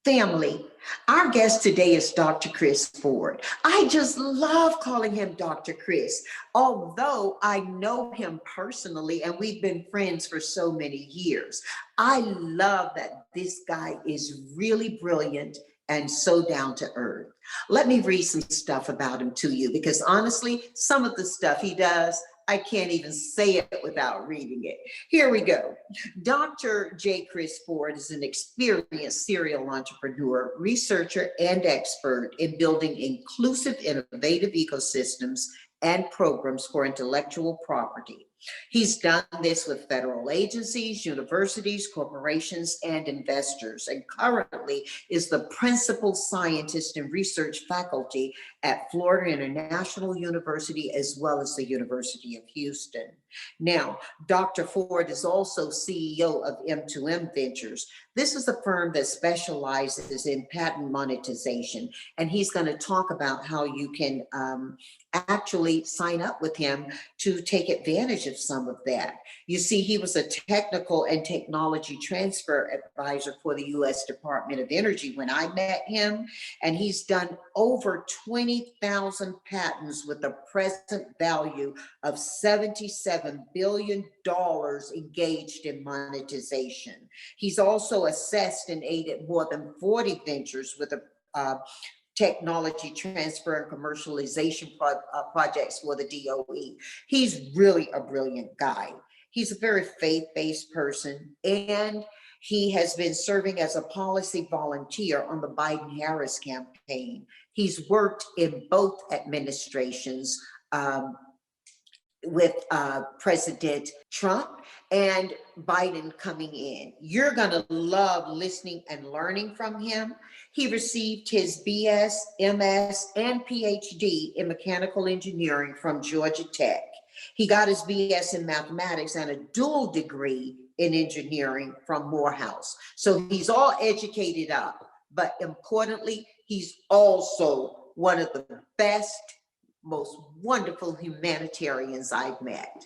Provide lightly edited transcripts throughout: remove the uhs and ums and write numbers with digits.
Family, our guest today is Dr. Chris Ford. I just love calling him Dr. Chris, although I know him personally and we've been friends for so many years. I love that this guy is really brilliant and so down to earth. Let me read some stuff about him to you because honestly, some of the stuff he does, I can't even say it without reading it. Here we go. Dr. J. Chris Ford is an experienced serial entrepreneur, researcher, and expert in building inclusive, innovative ecosystems and programs for intellectual property. He's done this with federal agencies, universities, corporations, and investors, and currently is the principal scientist and research faculty at Florida International University, as well as the University of Houston. Now, Dr. Ford is also CEO of M2M Ventures. This is a firm that specializes in patent monetization, and he's going to talk about how you can actually sign up with him to take advantage of some of that. You see, he was a technical and technology transfer advisor for the U.S. Department of Energy when I met him, and he's done over 20,000 patents with a present value of $77 billion engaged in monetization. He's also assessed and aided more than 40 ventures with a technology transfer and commercialization projects for the DOE. He's really a brilliant guy. He's a very faith-based person, and he has been serving as a policy volunteer on the Biden-Harris campaign. He's worked in both administrations with President Trump and Biden coming in. You're gonna love listening and learning from him. He received his BS, MS, and PhD in mechanical engineering from Georgia Tech. He got his BS in mathematics and a dual degree in engineering from Morehouse. So he's all educated up, but importantly, he's also one of the best, most wonderful humanitarians I've met.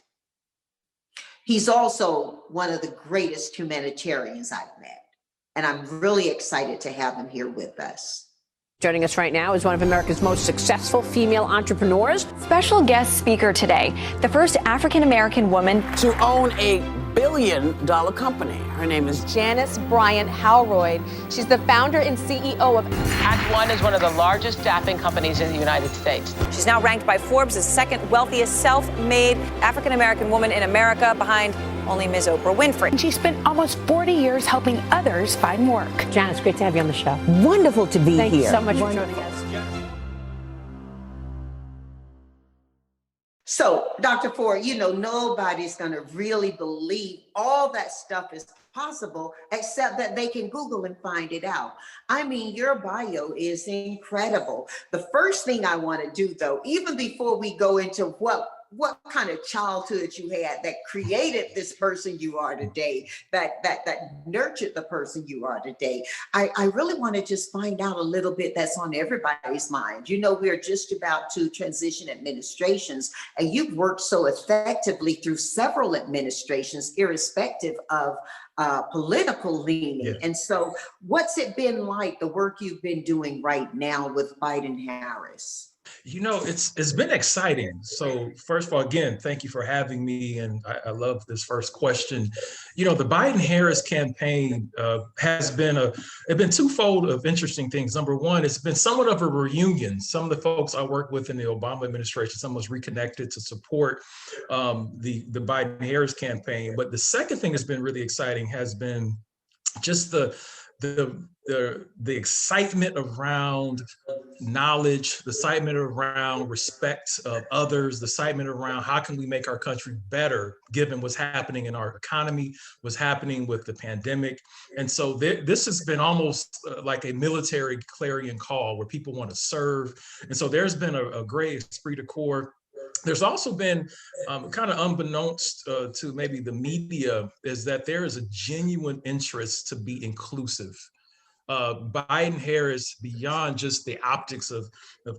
He's also one of the greatest humanitarians I've met. And I'm really excited to have him here with us. Joining us right now is one of America's most successful female entrepreneurs. Special guest speaker today, the first African-American woman to own a billion-dollar company. Her name is Janice Bryant Howroyd. She's the founder and CEO of Act One is one of the largest staffing companies in the United States. She's now ranked by Forbes as second wealthiest self-made African-American woman in America, behind only Ms. Oprah Winfrey. And she spent almost 40 years helping others find work. Janice, great to have you on the show. Wonderful to be here. Thank you so much for joining us. So, Dr. Ford, you know, nobody's going to really believe all that stuff is possible, except that they can Google and find it out. I mean, your bio is incredible. The first thing I want to do, though, even before we go into what kind of childhood you had that created this person you are today, that nurtured the person you are today. I really want to just find out a little bit that's on everybody's mind. You know, we're just about to transition administrations, and you've worked so effectively through several administrations, irrespective of political leaning. Yeah. And so what's it been like, the work you've been doing right now with Biden-Harris? You know, it's been exciting. So first of all, again, thank you for having me. And I love this first question. You know, the Biden-Harris campaign has been been twofold of interesting things. Number one, it's been somewhat of a reunion. Some of the folks I worked with in the Obama administration, some was reconnected to support the Biden-Harris campaign. But the second thing that's been really exciting has been just the excitement around knowledge, the excitement around respect of others, the excitement around how can we make our country better given what's happening in our economy, what's happening with the pandemic. And so this has been almost like a military clarion call where people want to serve. And so there's been a great esprit de corps. There's also been kind of unbeknownst to maybe the media is that there is a genuine interest to be inclusive Biden-Harris, beyond just the optics of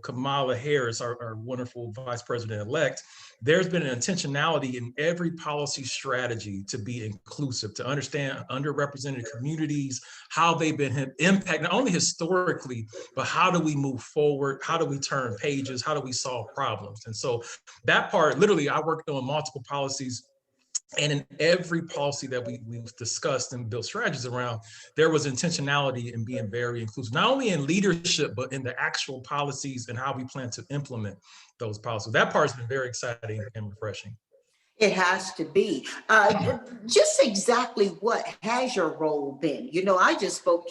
Kamala Harris, our wonderful vice president-elect, there's been an intentionality in every policy strategy to be inclusive, to understand underrepresented communities, how they've been impacted, not only historically, but how do we move forward? How do we turn pages? How do we solve problems? And so that part, literally, I worked on multiple policies. And in every policy that we've discussed and built strategies around, there was intentionality in being very inclusive, not only in leadership, but in the actual policies and how we plan to implement those policies. That part's been very exciting and refreshing. It has to be. Just exactly what has your role been? You know, I just spoke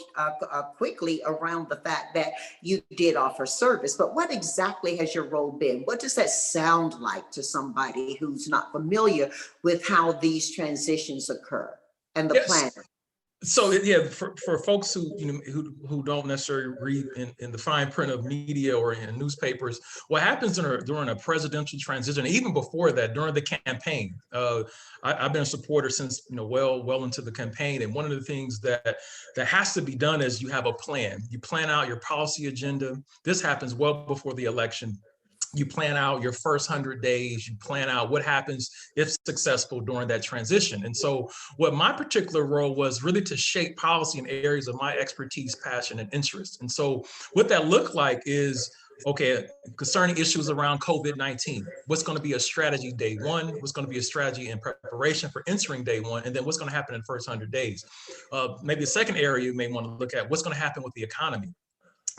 quickly around the fact that you did offer service, but what exactly has your role been? What does that sound like to somebody who's not familiar with how these transitions occur and the plan? So yeah, for folks who who don't necessarily read in the fine print of media or in newspapers, what happens during a presidential transition, even before that, during the campaign, I've been a supporter since well into the campaign, and one of the things that has to be done is you have a plan. You plan out your policy agenda. This happens well before the election. You plan out your first 100 days, you plan out what happens if successful during that transition. And so what my particular role was really to shape policy in areas of my expertise, passion, and interest. And so what that looked like is, okay, concerning issues around COVID-19, what's going to be a strategy day one? What's going to be a strategy in preparation for entering day one? And then what's going to happen in the first 100 days? Maybe a second area you may want to look at, what's going to happen with the economy?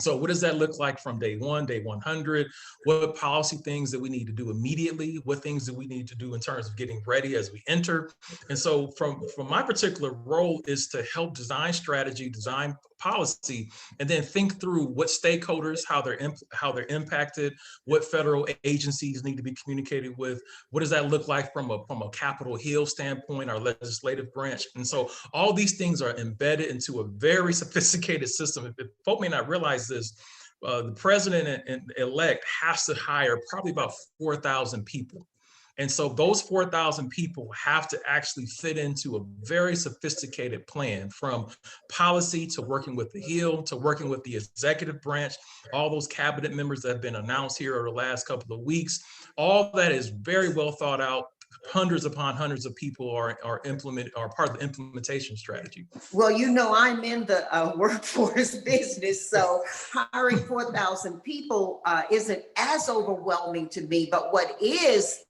So what does that look like from day one, day 100? What policy things that we need to do immediately? What things do we need to do in terms of getting ready as we enter? And so from my particular role is to help design strategy, design policy, and then think through what stakeholders, how they're impacted, what federal agencies need to be communicated with. What does that look like from a Capitol Hill standpoint, our legislative branch? And so all these things are embedded into a very sophisticated system. If folk may not realize this, the president-elect has to hire probably about 4,000 people. And so those 4,000 people have to actually fit into a very sophisticated plan, from policy to working with the Hill to working with the executive branch, all those cabinet members that have been announced here over the last couple of weeks. All that is very well thought out. Hundreds upon hundreds of people are part of the implementation strategy. Well, I'm in the workforce business, so hiring 4,000 people isn't as overwhelming to me. But what is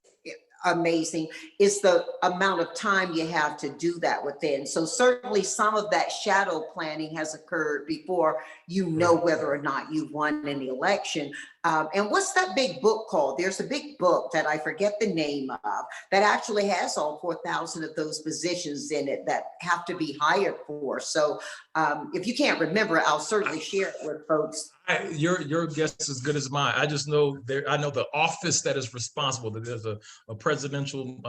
amazing is the amount of time you have to do that within. So certainly some of that shadow planning has occurred before whether or not you won in the election. And what's that big book called? There's a big book that I forget the name of that actually has all 4,000 of those positions in it that have to be hired for. So if you can't remember, I'll certainly share it with folks. Your guess is as good as mine. I just know I know the office that is responsible. That there's a presidential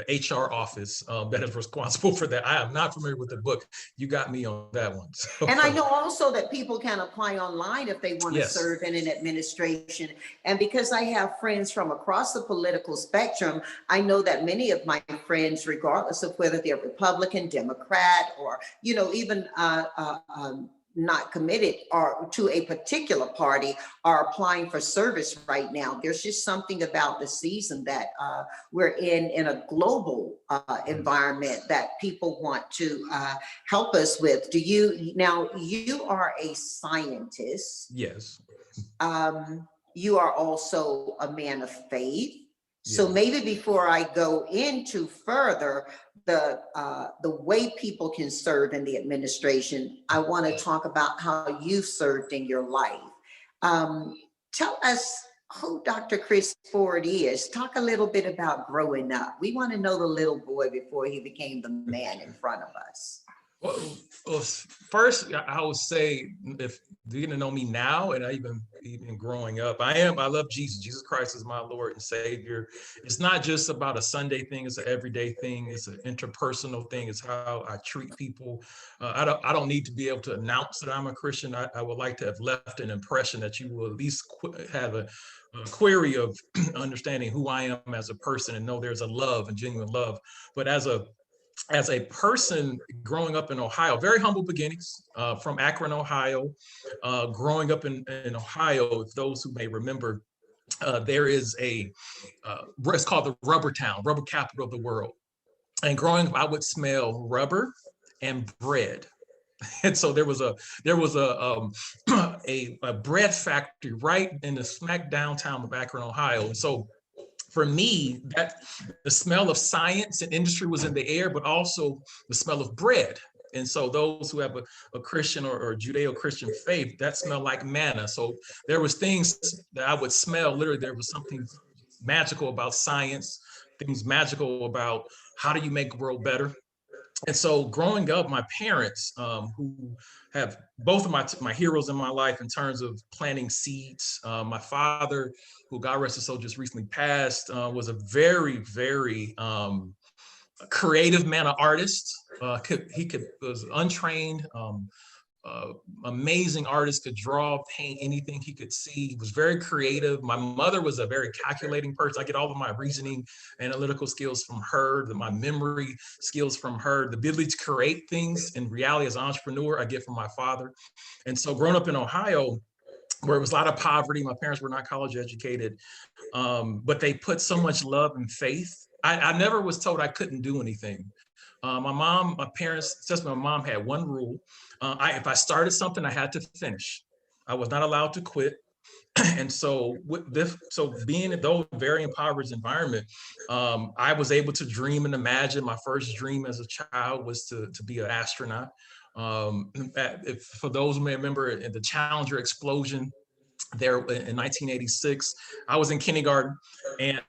HR office that is responsible for that. I am not familiar with the book. You got me on that one. So. And I know also that people can apply online if they want to serve in an administration. And because I have friends from across the political spectrum, I know that many of my friends, regardless of whether they're Republican, Democrat, or even not committed or to a particular party, are applying for service right now. There's just something about the season that we're in a global environment that people want to help us with. You are a scientist. Yes. You are also a man of faith. So maybe before I go into further the way people can serve in the administration, I want to talk about how you've served in your life. Tell us who Dr. Chris Ford is. Talk a little bit about growing up. We want to know the little boy before he became the man in front of us. Well, first, I would say, if you're gonna know me now, and even growing up, I love Jesus. Jesus Christ is my Lord and Savior. It's not just about a Sunday thing; it's an everyday thing. It's an interpersonal thing. It's how I treat people. I don't need to be able to announce that I'm a Christian. I would like to have left an impression that you will at least have a query of understanding who I am as a person and know there's a love and genuine love. But as a as a person growing up in Ohio, very humble beginnings, from Akron, Ohio. Growing up in Ohio, those who may remember, there is it's called the rubber town, rubber capital of the world. And growing up, I would smell rubber and bread. And so there was a bread factory right in the smack downtown of Akron, Ohio. And so for me, that the smell of science and industry was in the air, but also the smell of bread. And so those who have a Christian or Judeo-Christian faith, that smelled like manna. So there was things that I would smell. Literally, there was something magical about science, things magical about how do you make the world better. And so growing up, my parents, who have both of my heroes in my life in terms of planting seeds. My father, who God rest his soul just recently passed, was a very, very creative man, an artist. Was untrained, amazing artist, could draw, paint, anything he could see. He was very creative. My mother was a very calculating person. I get all of my reasoning, analytical skills from her, my memory skills from her, the ability to create things in reality as an entrepreneur, I get from my father. And so growing up in Ohio, where it was a lot of poverty, my parents were not college educated, but they put so much love and faith. I never was told I couldn't do anything. My parents, especially my mom, had one rule. If I started something, I had to finish. I was not allowed to quit. And so being in those very impoverished environment, I was able to dream and imagine. My first dream as a child was to be an astronaut. For those who may remember the Challenger explosion there in 1986, I was in kindergarten, and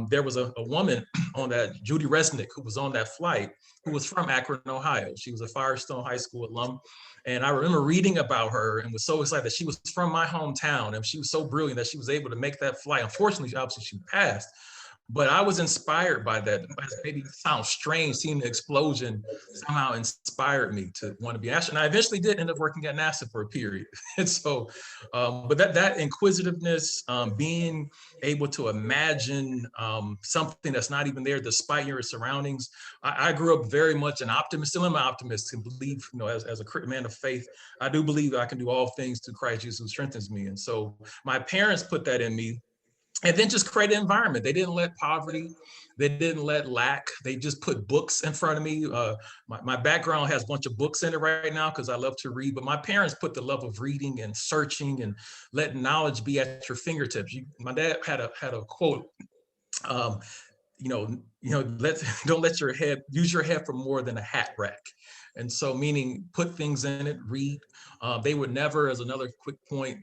there was a woman on that, Judy Resnick, who was on that flight, who was from Akron, Ohio. She was a Firestone High School alum. And I remember reading about her and was so excited that she was from my hometown, and she was so brilliant that she was able to make that flight. Unfortunately, obviously she passed, but I was inspired by that. Maybe it sounds strange, seeing the explosion somehow inspired me to want to be an astronaut. I eventually did end up working at NASA for a period. And so, but that inquisitiveness, being able to imagine something that's not even there despite your surroundings. I grew up very much an optimist, still am an optimist, and believe, as a man of faith, I do believe that I can do all things through Christ Jesus who strengthens me. And so my parents put that in me. And then just create an environment. They didn't let poverty, they didn't let lack, they just put books in front of me. My background has a bunch of books in it right now because I love to read, but my parents put the love of reading and searching and letting knowledge be at your fingertips. My dad had a quote, don't let your head, use your head for more than a hat rack. And so meaning put things in it, read. They would never, as another quick point,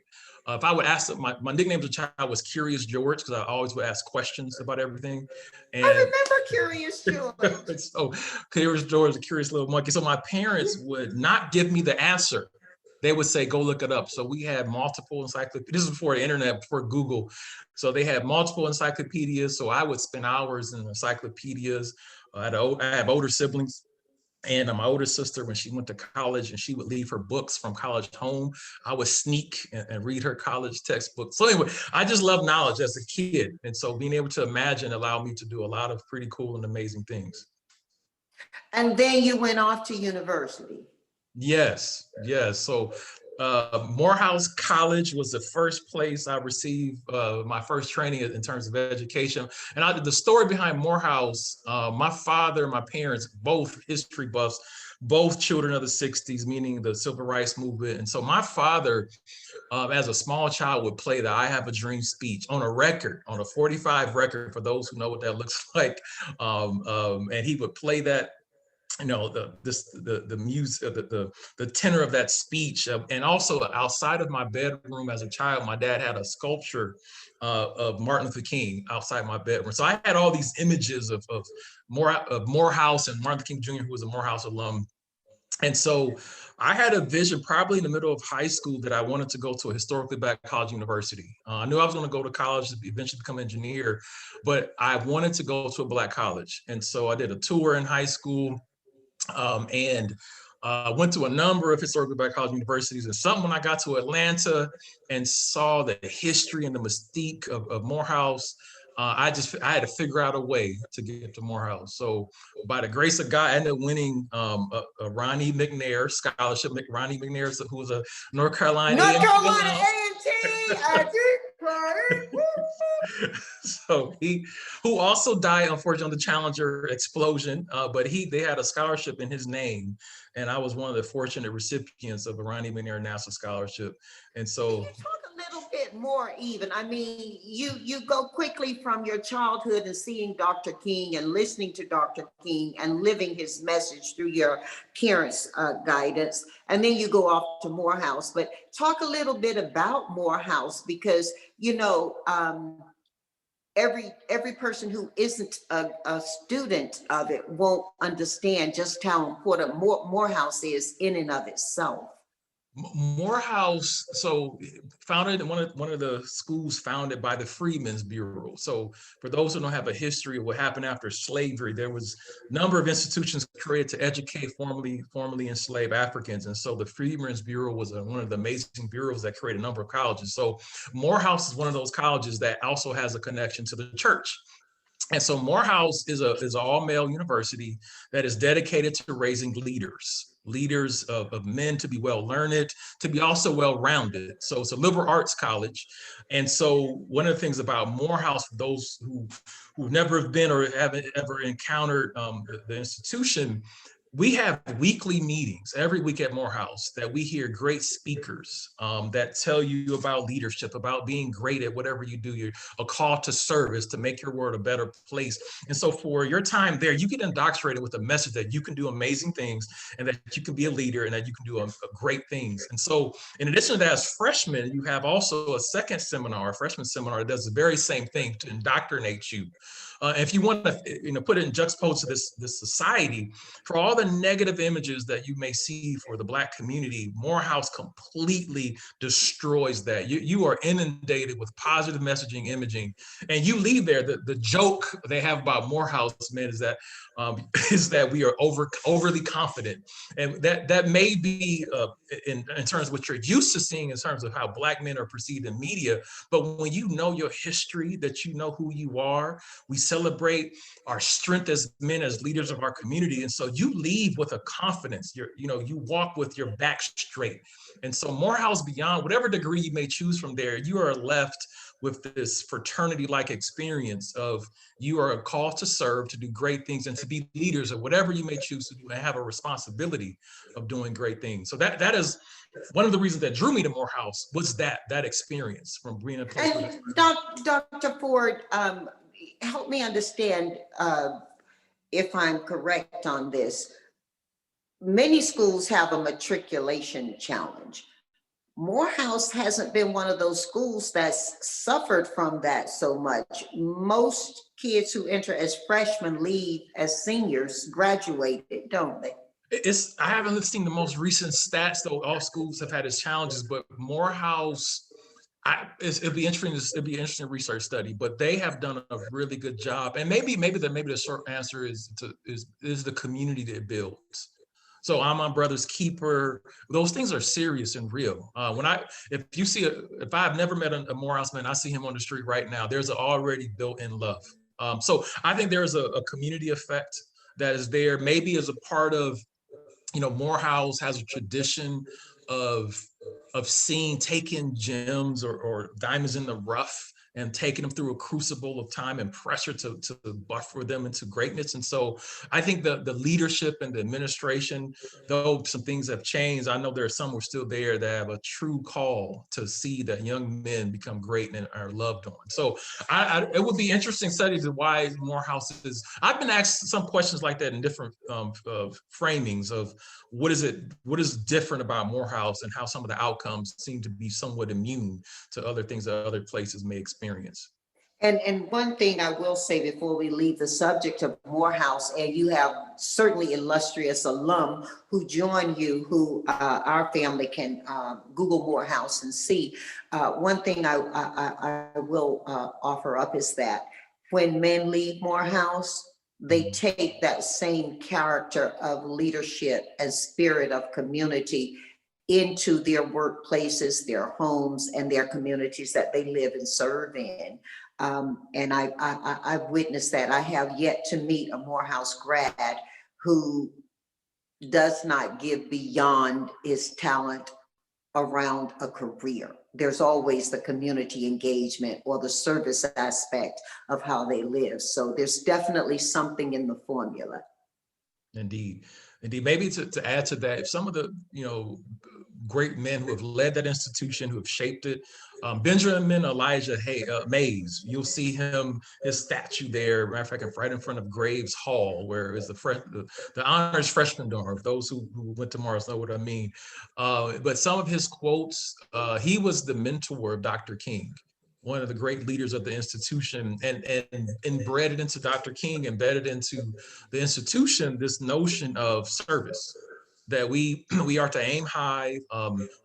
if I would ask them, my nickname as a child was Curious George, because I always would ask questions about everything. And I remember Curious George. So Curious George, a curious little monkey. So my parents would not give me the answer. They would say, go look it up. So we had multiple encyclopedias. This is before the internet, before Google. So they had multiple encyclopedias. So I would spend hours in encyclopedias. I have older siblings. And my older sister, when she went to college and she would leave her books from college home, I would sneak and read her college textbooks. So anyway, I just love knowledge as a kid. And so being able to imagine allowed me to do a lot of pretty cool and amazing things. And then you went off to university. Yes. So Morehouse College was the first place I received my first training in terms of education. And the story behind Morehouse, my father, my parents, both history buffs, both children of the 60s, meaning the civil rights movement. And so my father, as a small child, would play the I Have a Dream speech on a record, on a 45 record, for those who know what that looks like. And he would play that, the music, the tenor of that speech. And also outside of my bedroom as a child, my dad had a sculpture of Martin Luther King outside my bedroom. So I had all these images of Morehouse and Martin Luther King Jr., who was a Morehouse alum. And so I had a vision probably in the middle of high school that I wanted to go to a historically black college university. I knew I was going to go to college to eventually become an engineer, but I wanted to go to a black college. And so I did a tour in high school. And went to a number of historically black college universities. And when I got to Atlanta and saw the history and the mystique of Morehouse, I had to figure out a way to get to Morehouse. So by the grace of God, I ended up winning a Ronnie McNair scholarship. Ronnie McNair, who was a North Carolina North A&T Carolina alum. A&T, I did right. So who also died, unfortunately, on the Challenger explosion, but they had a scholarship in his name, and I was one of the fortunate recipients of the Ronnie McNair NASA scholarship. And so, can you talk a little bit more even? I mean, you go quickly from your childhood and seeing Dr. King and listening to Dr. King and living his message through your parents' guidance, and then you go off to Morehouse. But talk a little bit about Morehouse, because every person who isn't a student of it won't understand just how important Morehouse is in and of itself. Morehouse, so founded one of the schools founded by the Freedmen's Bureau. So for those who don't have a history of what happened after slavery, there was a number of institutions created to educate formerly enslaved Africans. And so the Freedmen's Bureau was one of the amazing bureaus that created a number of colleges. So Morehouse is one of those colleges that also has a connection to the church. And so Morehouse is an all-male university that is dedicated to raising leaders of men to be well-learned, to be also well-rounded. So it's a liberal arts college. And so one of the things about Morehouse, for those who've never been or haven't ever encountered the institution, we have weekly meetings every week at Morehouse that we hear great speakers that tell you about leadership, about being great at whatever you do. You're a call to service to make your world a better place. And so for your time there, you get indoctrinated with a message that you can do amazing things and that you can be a leader and that you can do great things. And so in addition to that, as freshmen, you have also a second seminar, a freshman seminar that does the very same thing to indoctrinate you. If you want to, put it in juxtapose to this society, for all the negative images that you may see for the Black community, Morehouse completely destroys that. You are inundated with positive messaging, imaging, and you leave there. The joke they have about Morehouse, man, is that we are overly confident, and that may be in terms of what you're used to seeing in terms of how Black men are perceived in media. But when you know your history, that you know who you are, we celebrate our strength as men, as leaders of our community. And so you leave with a confidence. You walk with your back straight. And so Morehouse Beyond, whatever degree you may choose from there, you are left with this fraternity-like experience of you are a call to serve, to do great things, and to be leaders of whatever you may choose to do, and have a responsibility of doing great things. So that is one of the reasons that drew me to Morehouse, was that experience from being a place. And Dr. Ford, help me understand if I'm correct on this. Many schools have a matriculation challenge. Morehouse hasn't been one of those schools that's suffered from that so much. Most kids who enter as freshmen leave as seniors, graduated, don't they? I haven't seen the most recent stats, though all schools have had its challenges, but Morehouse, it'd be interesting research study, but they have done a really good job. And maybe the short answer is the community that it builds. So I'm my brother's keeper. Those things are serious and real. If I've never met a Morehouse man, I see him on the street right now, there's an already built-in love. So I think there's a community effect that is there, maybe as a part of, Morehouse has a tradition of taking gems or diamonds in the rough and taking them through a crucible of time and pressure to buffer them into greatness. And so I think the leadership and the administration, though some things have changed, I know there are some who are still there that have a true call to see that young men become great and are loved on. So it would be interesting studies of why Morehouse is. I've been asked some questions like that in different framings of what is different about Morehouse and how some of the outcomes seem to be somewhat immune to other things that other places may experience. And one thing I will say before we leave the subject of Morehouse, and you have certainly illustrious alum who join you, who our family can Google Morehouse and see. One thing I will offer up is that when men leave Morehouse, they take that same character of leadership and spirit of community into their workplaces, their homes, and their communities that they live and serve in. And I've witnessed that. I have yet to meet a Morehouse grad who does not give beyond his talent around a career. There's always the community engagement or the service aspect of how they live. So there's definitely something in the formula. Indeed. Indeed. Maybe to add to that, if some of the, great men who have led that institution, who have shaped it, Benjamin Elijah Mays, you'll see his statue there, matter of fact, right in front of Graves Hall, where is the honors freshman dorm. Those who went to Morris know what I mean. But some of his quotes, he was the mentor of Dr. King, one of the great leaders of the institution, and embedded into Dr. King, embedded into the institution, this notion of service, that we are to aim high,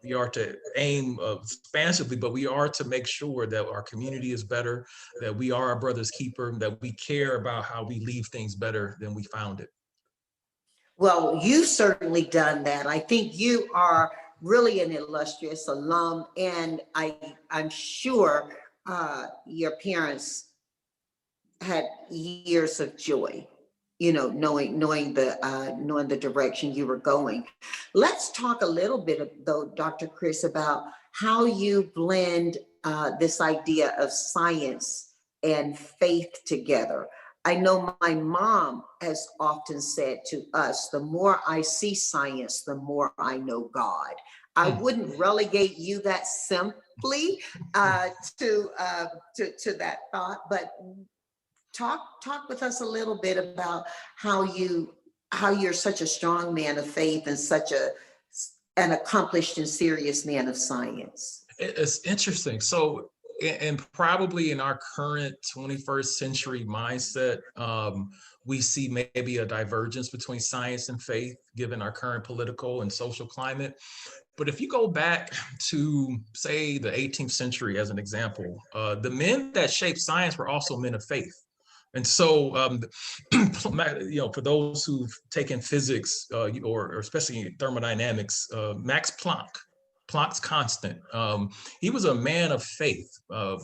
we are to aim expansively, but we are to make sure that our community is better, that we are our brother's keeper, that we care about how we leave things better than we found it. Well, you've certainly done that. I think you are really an illustrious alum, and I'm sure your parents had years of joy, knowing the direction you were going. Let's talk a little bit, though, Dr. Chris, about how you blend this idea of science and faith together. I know my mom has often said to us, the more I see science, the more I know God. I wouldn't relegate you that simply to that thought, but talk with us a little bit about how you're such a strong man of faith and such an accomplished and serious man of science. It's interesting. So, and probably in our current 21st century mindset, we see maybe a divergence between science and faith, given our current political and social climate. But if you go back to, say, the 18th century as an example, the men that shaped science were also men of faith. And so, for those who've taken physics or especially thermodynamics, Max Planck's constant, he was a man of faith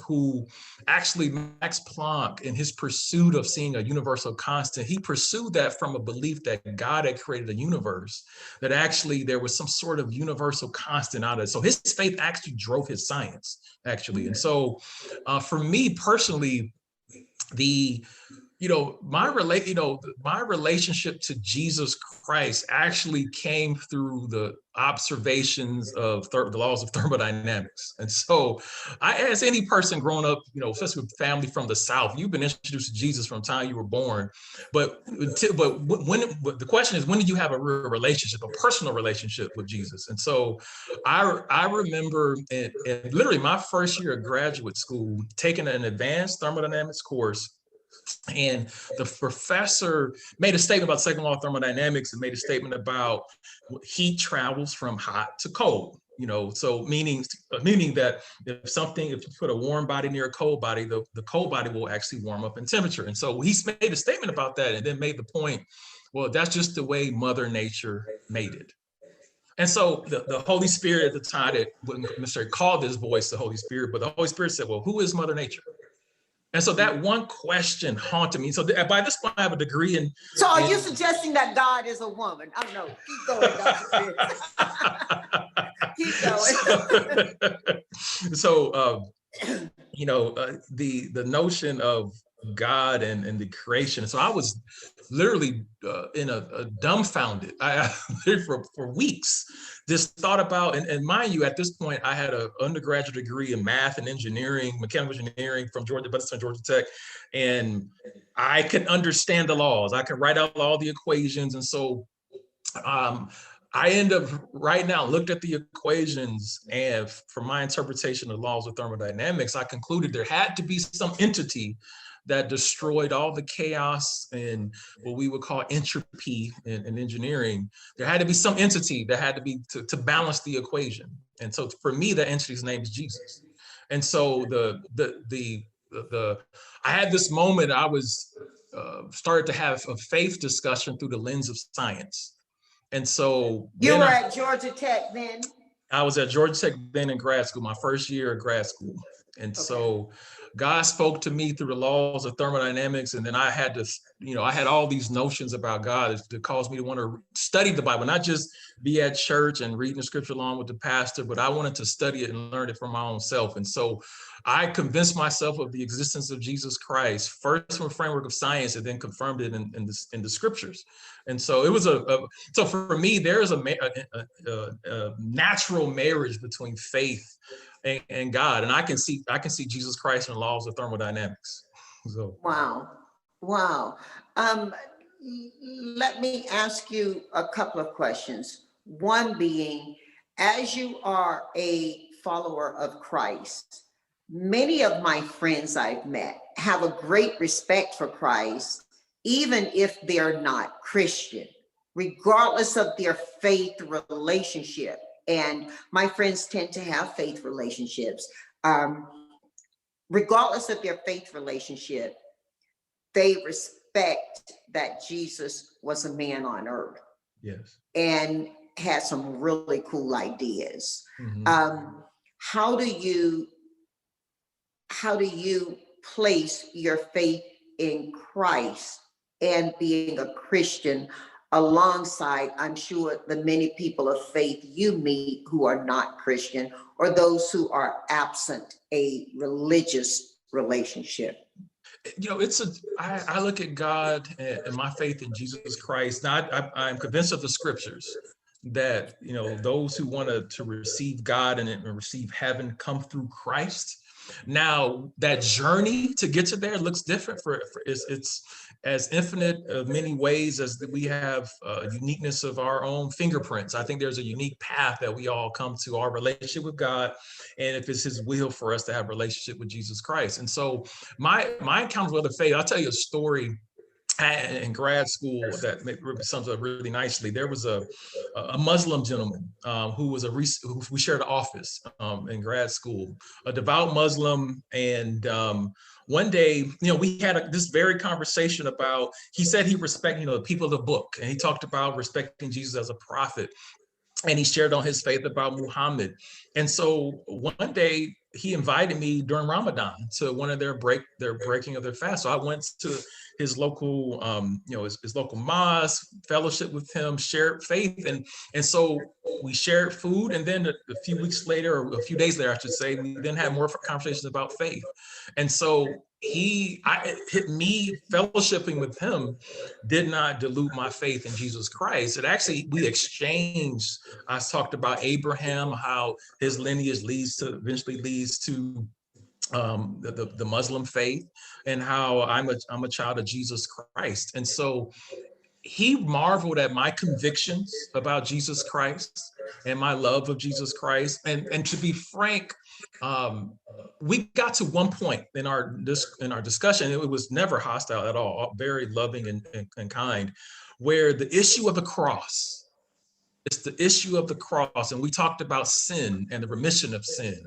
who actually, Max Planck, in his pursuit of seeing a universal constant, he pursued that from a belief that God had created a universe, that actually there was some sort of universal constant out of it. So his faith actually drove his science, actually. And so for me personally, my relationship to Jesus Christ actually came through the observations of the laws of thermodynamics. And so as any person growing up, especially with family from the South, you've been introduced to Jesus from the time you were born. But the question is, when did you have a real relationship, a personal relationship with Jesus? And so I remember in literally my first year of graduate school, taking an advanced thermodynamics course. And the professor made a statement about the second law of thermodynamics and made a statement about heat travels from hot to cold. So meaning that if you put a warm body near a cold body, the cold body will actually warm up in temperature. And so he made a statement about that and then made the point, well, that's just the way Mother Nature made it. And so the Holy Spirit at the time, that wouldn't necessarily call this voice the Holy Spirit, but the Holy Spirit said, well, who is Mother Nature? And so that one question haunted me. So by this point, I have a degree in. So are you suggesting that God is a woman? I don't know. Keep going, Dr. Keep going. The notion of God and the creation. So I was literally in a dumbfounded. I for weeks just thought about, and mind you, at this point, I had an undergraduate degree in math and engineering, mechanical engineering from Georgia Tech, and I could understand the laws. I could write out all the equations, and so I end up looked at the equations, and from my interpretation of the laws of thermodynamics, I concluded there had to be some entity that destroyed all the chaos and what we would call entropy in engineering. There had to be some entity that had to be to balance the equation. And so for me, the entity's name is Jesus. And so I had this moment, I was started to have a faith discussion through the lens of science. And so you were at Georgia Tech then? I was at Georgia Tech then in grad school, my first year of grad school. And so God spoke to me through the laws of thermodynamics. And then I had to, I had all these notions about God that caused me to want to study the Bible, not just be at church and reading the scripture along with the pastor, but I wanted to study it and learn it for my own self. And so I convinced myself of the existence of Jesus Christ, first from a framework of science, and then confirmed it in the scriptures. And so it was so for me, there is a natural marriage between faith and God, and I can see Jesus Christ in the laws of thermodynamics. So wow. Let me ask you a couple of questions. One being, as you are a follower of Christ, many of my friends I've met have a great respect for Christ, even if they're not Christian, regardless of their faith relationship. And my friends tend to have faith relationships. Regardless of their faith relationship, they respect that Jesus was a man on earth. Yes. And had some really cool ideas. Mm-hmm. How do you place your faith in Christ and being a Christian alongside, I'm sure, the many people of faith you meet who are not Christian, or those who are absent a religious relationship? I look at God and my faith in Jesus Christ. Now, I'm convinced of the scriptures that, those who want to receive God and receive heaven come through Christ. Now, that journey to get to there looks different it's as infinite of many ways as that we have uniqueness of our own fingerprints. I think there's a unique path that we all come to our relationship with God, and if it's his will for us to have a relationship with Jesus Christ. And so my encounters with the faith, I'll tell you a story in grad school that sums up really nicely. There was a Muslim gentleman who we shared an office in grad school, a devout Muslim. And one day, we had this very conversation about, he said he respected, the people of the book. And he talked about respecting Jesus as a prophet. And he shared on his faith about Muhammad. And so one day he invited me during Ramadan to one of their breaking of their fast. So I went to his local, his local mosque, fellowship with him, shared faith. And so we shared food. And then a few weeks later, or a few days later, I should say, we then had more conversations about faith. And so me fellowshipping with him did not dilute my faith in Jesus Christ. It actually, we exchanged. I talked about Abraham, how his lineage eventually leads to the Muslim faith, and how I'm a child of Jesus Christ. And so he marveled at my convictions about Jesus Christ and my love of Jesus Christ. And to be frank, we got to one point in our discussion, it was never hostile at all, very loving and kind, where the issue of the cross, it's the issue of the cross. And we talked about sin and the remission of sin.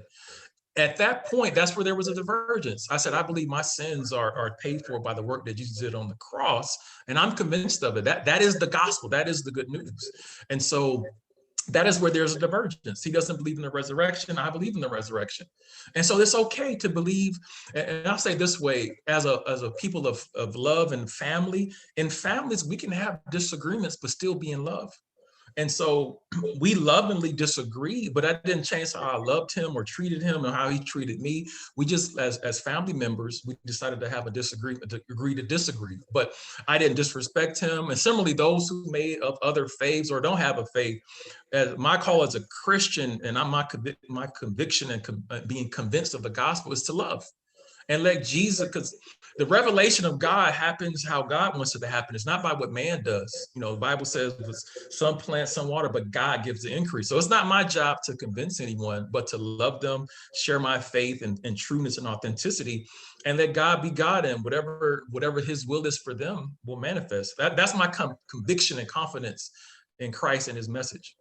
At that point, that's where there was a divergence. I said, I believe my sins are paid for by the work that Jesus did on the cross. And I'm convinced of it. That is the gospel. That is the good news. And so that is where there's a divergence. He doesn't believe in the resurrection. I believe in the resurrection. And so it's okay to believe. And I'll say this way, as a people of love and family, in families, we can have disagreements, but still be in love. And so we lovingly disagree, but that didn't change how I loved him or treated him or how he treated me. We just, as family members, we decided to have a disagreement, to agree to disagree. But I didn't disrespect him. And similarly, those who made of other faiths or don't have a faith, my call as a Christian, and my conviction and being convinced of the gospel is to love. And let Jesus, because the revelation of God happens how God wants it to happen. It's not by what man does. The Bible says some plant, some water, but God gives the increase. So it's not my job to convince anyone, but to love them, share my faith and trueness and authenticity, and let God be God, and whatever his will is for them will manifest. That's my conviction and confidence in Christ and his message.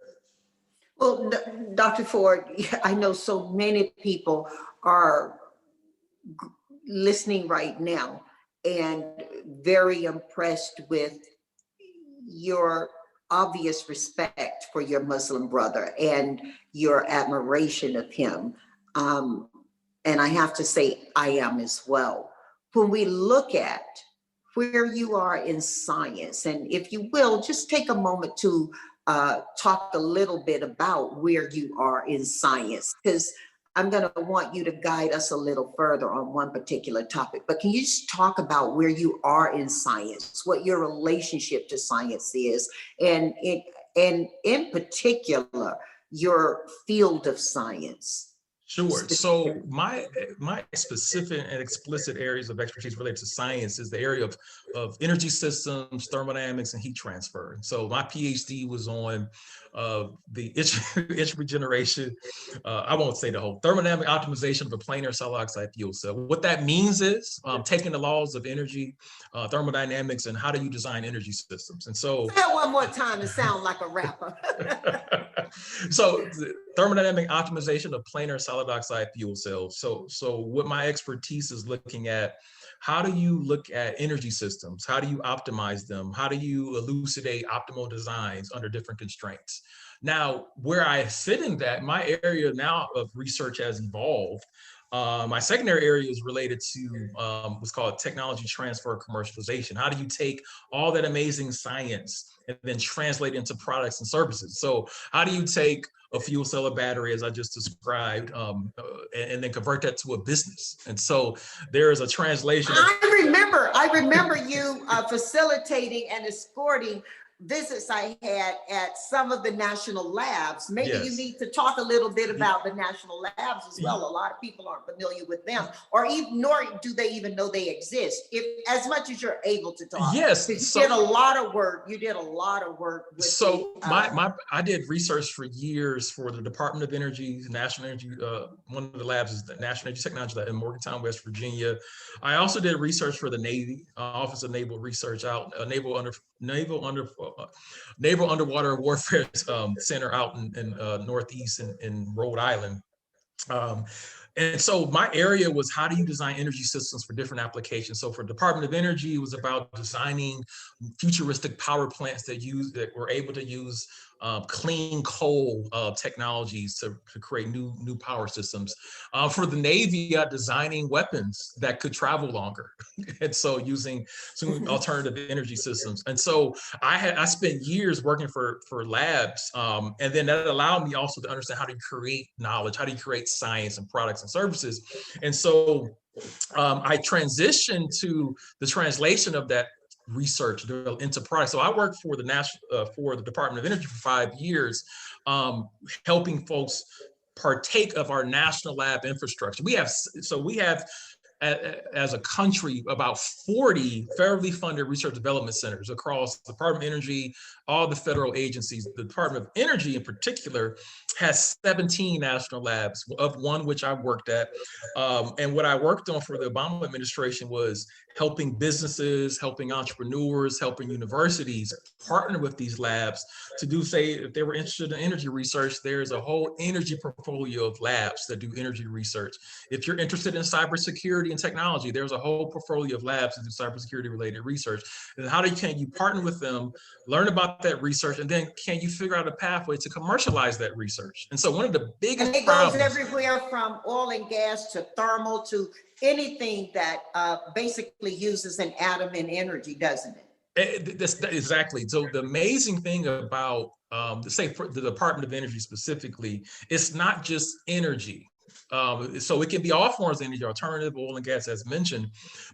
Well, Dr. Ford, I know so many people are listening right now and very impressed with your obvious respect for your Muslim brother and your admiration of him. and I have to say I am as well, when we look at where you are in science, and if you will, just take a moment to talk a little bit about where you are in science, because I'm going to want you to guide us a little further on one particular topic. But can you just talk about where you are in science, what your relationship to science is, and in particular, your field of science? Sure. So my specific and explicit areas of expertise related to science is the area of energy systems, thermodynamics, and heat transfer. So my PhD was on the itch regeneration. I won't say the whole thermodynamic optimization of a planar solid oxide fuel cell. What that means is taking the laws of energy, thermodynamics, and how do you design energy systems. And so say that one more time to sound like a rapper. So the thermodynamic optimization of planar solid oxide fuel cells. So what my expertise is looking at, how do you look at energy systems? How do you optimize them? How do you elucidate optimal designs under different constraints? Now, where I fit in that, my area now of research has evolved. My secondary area is related to what's called technology transfer commercialization. How do you take all that amazing science and then translate into products and services? So how do you take a fuel cell or battery, as I just described, and then convert that to a business? And so there is a translation. I remember you facilitating and escorting visits I had at some of the national labs. Maybe Yes. you need to talk a little bit about the national labs as well. A lot of people aren't familiar with them, or even nor do they even know they exist. If as much as you're able to talk. Yes. You did a lot of work. You did a lot of work with I did research for years for the Department of Energy, National Energy. One of the labs is the National Energy Technology Lab in Morgantown, West Virginia. I also did research for the Navy, Office of Naval Research out Naval Underwater Warfare Center out in Northeast in Rhode Island. And so my area was, how do you design energy systems for different applications? So for Department of Energy, it was about designing futuristic power plants that were able to use clean coal technologies to create new power systems. For the Navy, designing weapons that could travel longer, and so using some alternative energy systems. And so I spent years working for labs, and then that allowed me also to understand how to create knowledge, how do you create science and products and services. And so I transitioned to the translation of that research into products. So I worked for the Department of Energy for 5 years, helping folks partake of our national lab infrastructure. We have as a country about 40 federally funded research development centers across the Department of Energy, all the federal agencies. The Department of Energy in particular has 17 national labs, of one which I worked at. And what I worked on for the Obama administration was helping businesses, helping entrepreneurs, helping universities partner with these labs to do, say, if they were interested in energy research, there's a whole energy portfolio of labs that do energy research. If you're interested in cybersecurity and technology, there's a whole portfolio of labs that do cybersecurity related research. And can you partner with them, learn about that research, and then can you figure out a pathway to commercialize that research? And so one of the biggest and it goes everywhere from oil and gas to thermal to anything that basically uses an atom in energy, doesn't it? Exactly. So the amazing thing about, say, for the Department of Energy specifically, it's not just energy. So it can be all forms of energy, alternative, oil and gas, as mentioned,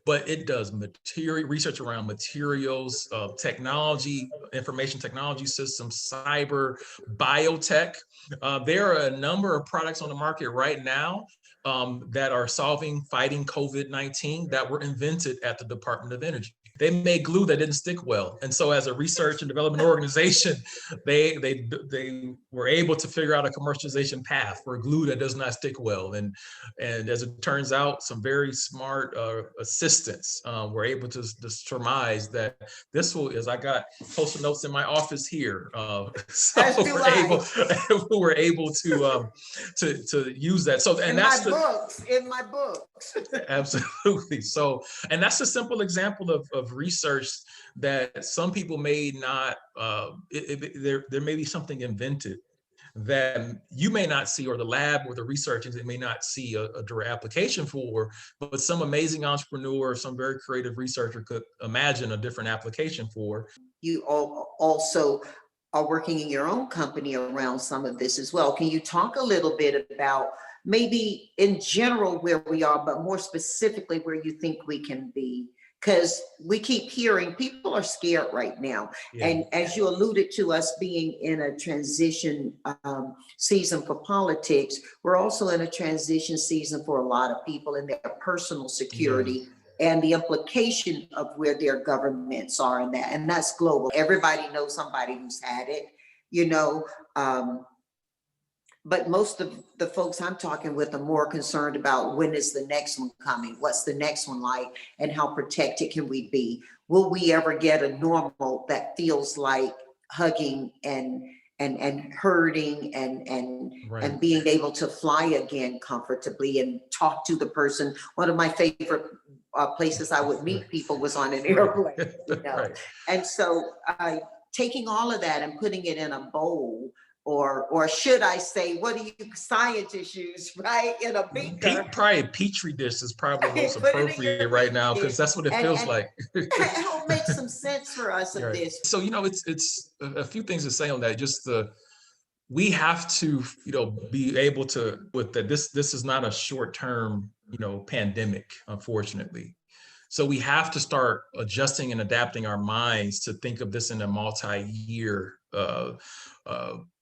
but it does research around materials, technology, information technology systems, cyber, biotech. There are a number of products on the market right now that are fighting COVID-19 that were invented at the Department of Energy. They made glue that didn't stick well. And so as a research and development organization, they were able to figure out a commercialization path for glue that does not stick well. And as it turns out, some very smart assistants were able to surmise that this will, as I got post-it notes in my office here. So we're able to use that. So, and that's in my books. Absolutely. So, and that's a simple example of research that some people may not, there may be something invented that you may not see, or the lab or the researchers, they may not see a direct application for, but some amazing entrepreneur, some very creative researcher could imagine a different application for. You all also are working in your own company around some of this as well. Can you talk a little bit about maybe in general where we are, but more specifically where you think we can be? Because we keep hearing people are scared right now. Yeah. And as you alluded to us being in a transition season for politics, we're also in a transition season for a lot of people in their personal security and the implication of where their governments are in that. And that's global. Everybody knows somebody who's had it, you know. But most of the folks I'm talking with are more concerned about when is the next one coming? What's the next one like? And how protected can we be? Will we ever get a normal that feels like hugging and hurting and being able to fly again comfortably and talk to the person? One of my favorite places I would meet people was on an airplane, you know? And so taking all of that and putting it in a bowl, or should I say, what do you scientists use, right? In a beaker. Probably a Petri dish is probably most appropriate right now, because that's what it feels like. It'll make some sense for us of this. So, you know, it's a few things to say on that. Just we have to, you know, be able to, with that, this is not a short-term, you know, pandemic, unfortunately. So we have to start adjusting and adapting our minds to think of this in a multi-year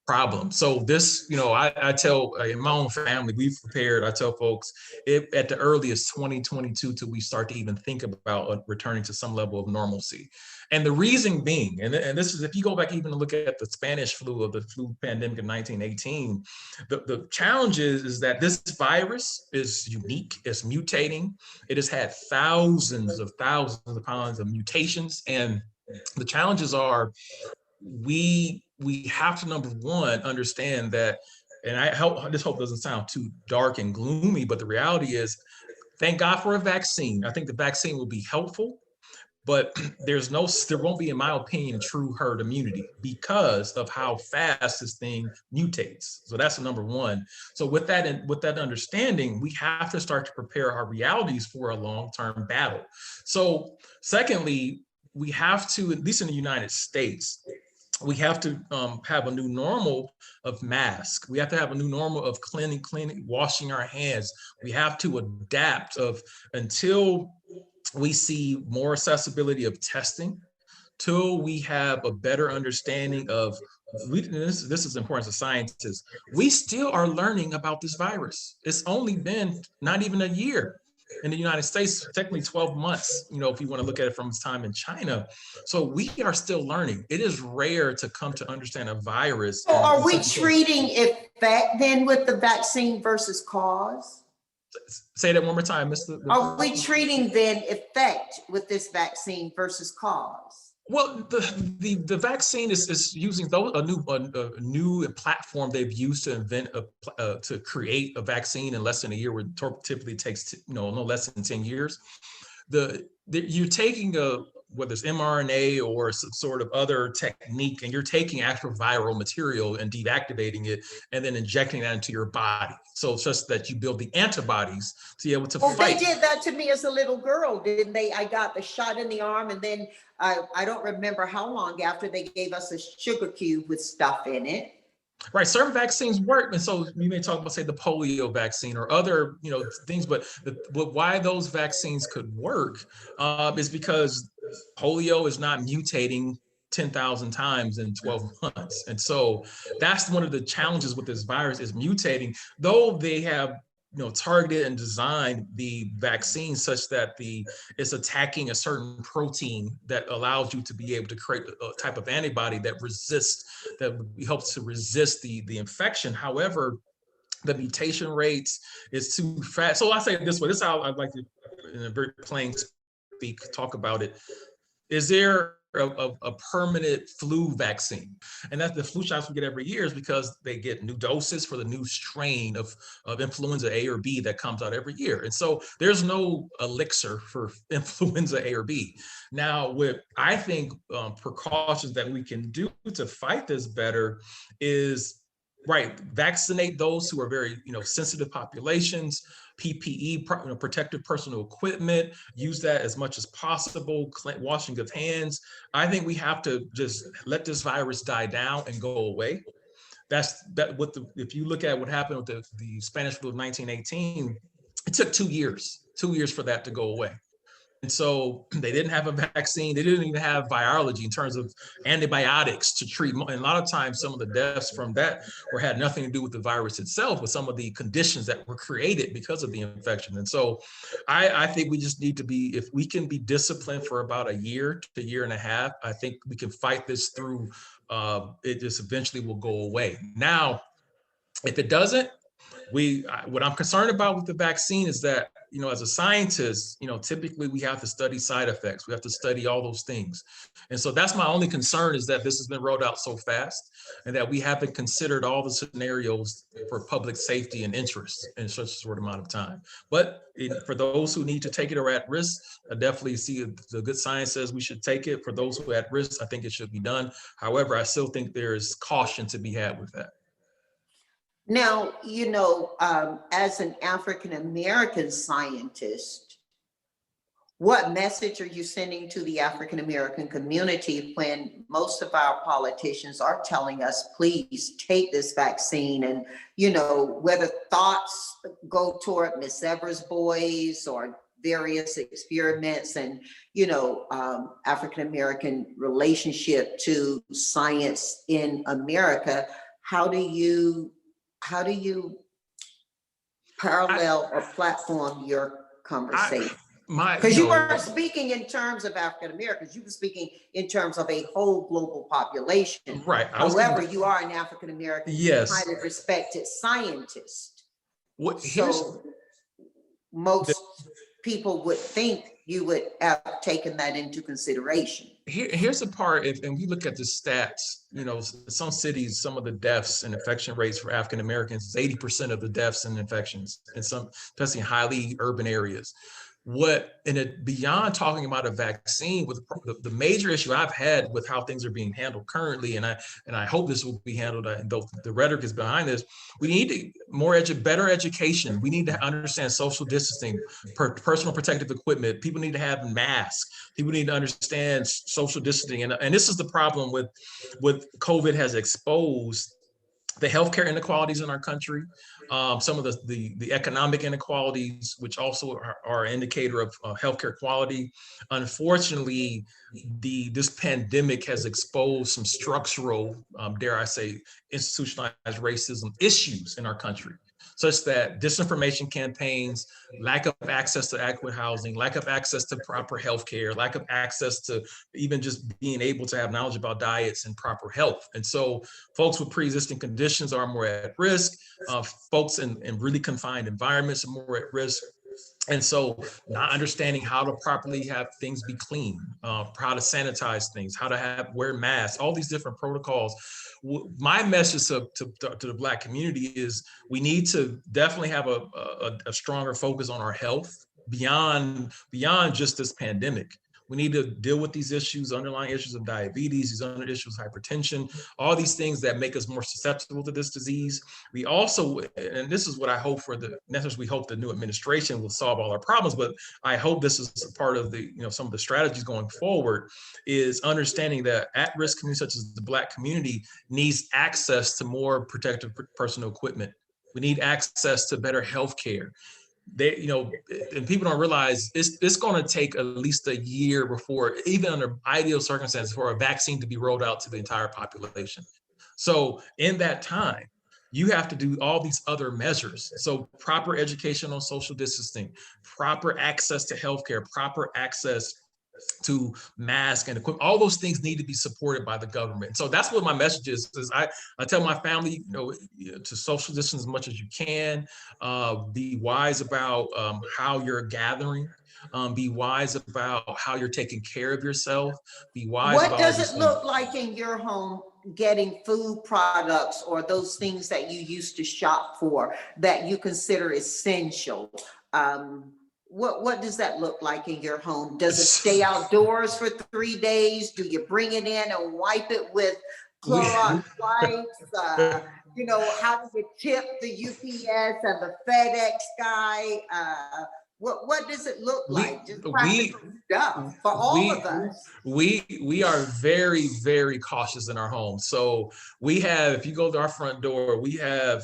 problem. So this, you know, I tell in my own family, we've prepared, I tell folks, at the earliest 2022 till we start to even think about returning to some level of normalcy. And the reason being, and this is, if you go back even to look at the Spanish flu, of the flu pandemic of 1918, the challenge is that this virus is unique, it's mutating, it has had thousands of pounds of mutations. And the challenges are, we have to, number one, understand that, and this hope doesn't sound too dark and gloomy, but the reality is, thank God for a vaccine. I think the vaccine will be helpful, but there won't be, in my opinion, true herd immunity because of how fast this thing mutates. So that's number one. So with that understanding, we have to start to prepare our realities for a long-term battle. So secondly, we have to, at least in the United States, we have to have a new normal of masks. We have to have a new normal of cleaning, washing our hands. We have to adapt until we see more accessibility of testing, till we have a better understanding of, this is important as scientists, we still are learning about this virus. It's only been not even a year. In the United States, technically 12 months, you know, if you want to look at it from its time in China. So we are still learning. It is rare to come to understand a virus. So are we treating effect then with the vaccine versus cause? Say that one more time, Mr. Are we treating then effect with this vaccine versus cause? Well, the vaccine is using a new platform they've used to invent to create a vaccine in less than a year, where it typically takes no less than 10 years. You're taking whether it's mRNA or some sort of other technique, and you're taking actual viral material and deactivating it and then injecting that into your body. So it's just that you build the antibodies to be able to fight. They did that to me as a little girl, didn't they? I got the shot in the arm, and then I don't remember how long after they gave us a sugar cube with stuff in it. Right, certain vaccines work, and so you may talk about, say, the polio vaccine or other, things. But why those vaccines could work is because polio is not mutating 10,000 times in 12 months, and so that's one of the challenges with this virus, is mutating. Though they have targeted and designed the vaccine such that it's attacking a certain protein that allows you to be able to create a type of antibody that helps to resist the infection. However, the mutation rates is too fast. So I say it this way, this is how I'd like to, in a very plain speak, talk about it. Is there a permanent flu vaccine? And that's the flu shots we get every year, is because they get new doses for the new strain of influenza A or B that comes out every year. And so there's no elixir for influenza A or B. Now, with, I think, precautions that we can do to fight this better is Right, vaccinate those who are very, sensitive populations, PPE, protective personal equipment, use that as much as possible, washing of hands. I think we have to just let this virus die down and go away. If you look at what happened with the Spanish flu of 1918, it took 2 years for that to go away. And so they didn't have a vaccine. They didn't even have virology in terms of antibiotics to treat. And a lot of times, some of the deaths from that had nothing to do with the virus itself, but some of the conditions that were created because of the infection. And so I think we just need to be, if we can be disciplined for about a year to a year and a half, I think we can fight this through. It just eventually will go away. Now, if it doesn't, what I'm concerned about with the vaccine is that, as a scientist, typically we have to study side effects. We have to study all those things. And so that's my only concern, is that this has been rolled out so fast and that we haven't considered all the scenarios for public safety and interest in such a short amount of time. But for those who need to take it or are at risk, I definitely see the good science says we should take it. For those who are at risk, I think it should be done. However, I still think there is caution to be had with that. Now, as an African-American scientist, what message are you sending to the African-American community when most of our politicians are telling us, please take this vaccine, and, whether thoughts go toward Miss Evers' boys or various experiments and, African-American relationship to science in America, how do you parallel or platform your conversation? Because you weren't speaking in terms of African Americans, you were speaking in terms of a whole global population. Right. However, you are an African American, yes, highly respected scientist. So most people would think you would have taken that into consideration. Here's the part, and we look at the stats, some cities, some of the deaths and infection rates for African Americans is 80% of the deaths and infections in some, especially in highly urban areas. Beyond talking about a vaccine, with the major issue I've had with how things are being handled currently, and I hope this will be handled, though the rhetoric is behind this, we need better education. We need to understand social distancing, personal protective equipment. People need to have masks. People need to understand social distancing, and this is the problem with COVID has exposed the healthcare inequalities in our country, some of the economic inequalities, which also are an indicator of healthcare quality. Unfortunately, this pandemic has exposed some structural, dare I say, institutionalized racism issues in our country, such that disinformation campaigns, lack of access to adequate housing, lack of access to proper healthcare, lack of access to even just being able to have knowledge about diets and proper health. And so folks with pre-existing conditions are more at risk. Folks in really confined environments are more at risk. And so not understanding how to properly have things be clean, how to sanitize things, how to wear masks, all these different protocols. My message to the Black community is we need to definitely have a stronger focus on our health beyond just this pandemic. We need to deal with these issues, underlying issues of diabetes, these other issues of hypertension, all these things that make us more susceptible to this disease. We also, and this is what I hope we hope the new administration will solve all our problems, but I hope this is a part of some of the strategies going forward, is understanding that at-risk communities such as the Black community needs access to more protective personal equipment. We need access to better healthcare. And people don't realize it's going to take at least a year before, even under ideal circumstances, for a vaccine to be rolled out to the entire population. So in that time, you have to do all these other measures. So proper education on social distancing, proper access to healthcare, proper access to mask and equipment, all those things need to be supported by the government. So that's what my message is I tell my family, to social distance as much as you can, be wise about how you're gathering, be wise about how you're taking care of yourself, be wise what about does it look like in your home getting food products or those things that you used to shop for that you consider essential? What does that look like in your home? Does it stay outdoors for 3 days? Do you bring it in and wipe it with Clorox wipes? you know, how do you tip the UPS and the FedEx guy? What does it look like? Just practical stuff for all of us. We are very, very cautious in our home. So we have, if you go to our front door, we have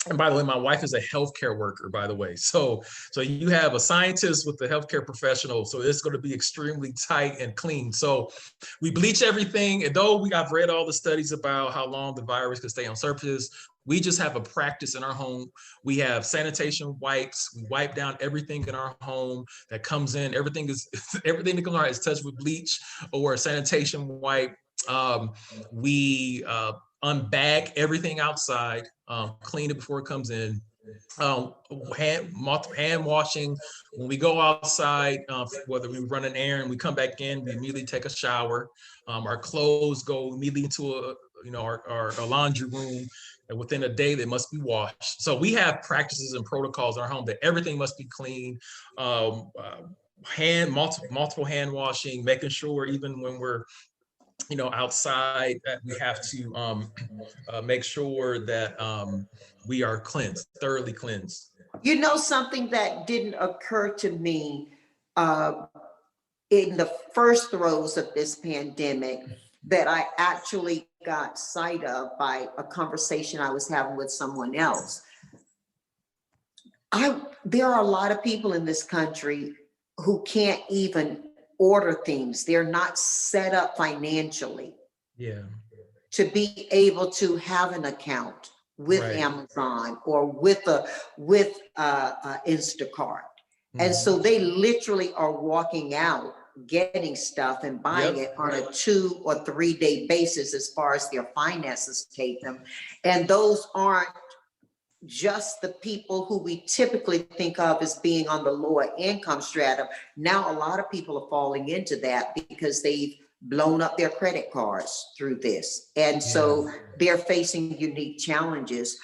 and by the way, my wife is a healthcare worker, by the way. So you have a scientist with the healthcare professional. So it's going to be extremely tight and clean. So we bleach everything. And though I've read all the studies about how long the virus can stay on surfaces, we just have a practice in our home. We have sanitation wipes. We wipe down everything in our home that comes in. Everything that comes out is touched with bleach or a sanitation wipe. We unbag everything outside, clean it before it comes in. Hand washing when we go outside, whether we run an errand, we come back in, we immediately take a shower. Our clothes go immediately into our laundry room, and within a day they must be washed. So we have practices and protocols in our home that everything must be clean. Multiple hand washing, making sure even when we're outside that we have to make sure that we are thoroughly cleansed. You know, something that didn't occur to me in the first throes of this pandemic that I actually got sight of by a conversation I was having with someone else. There are a lot of people in this country who can't even order things. They're not set up financially to be able to have an account with Amazon or with Instacart. And so they literally are walking out, getting stuff and buying it on a 2 or 3 day basis as far as their finances take them. And those aren't just the people who we typically think of as being on the lower income strata. Now, a lot of people are falling into that because they've blown up their credit cards through this. And so they're facing unique challenges.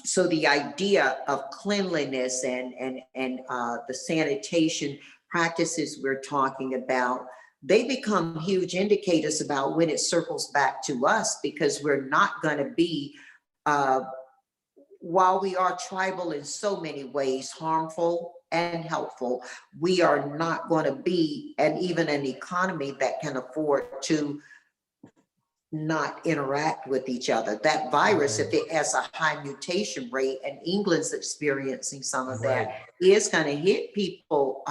So the idea of cleanliness and the sanitation practices we're talking about, they become huge indicators about when it circles back to us, because we're not going to be, while we are tribal in so many ways, harmful and helpful, we are not going to be even an economy that can afford to not interact with each other. That virus, if it has a high mutation rate, and England's experiencing some of that, is going to hit people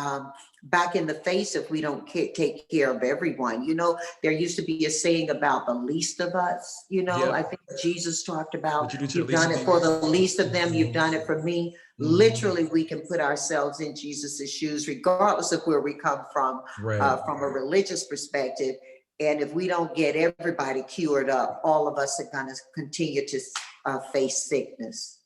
back in the face if we don't take care of everyone. You know, there used to be a saying about the least of us. You know, I think Jesus talked about, you've done it for the least of them, you've done it for me. Literally, we can put ourselves in Jesus's shoes, regardless of where we come from a religious perspective. And if we don't get everybody cured up, all of us are going to continue to face sickness.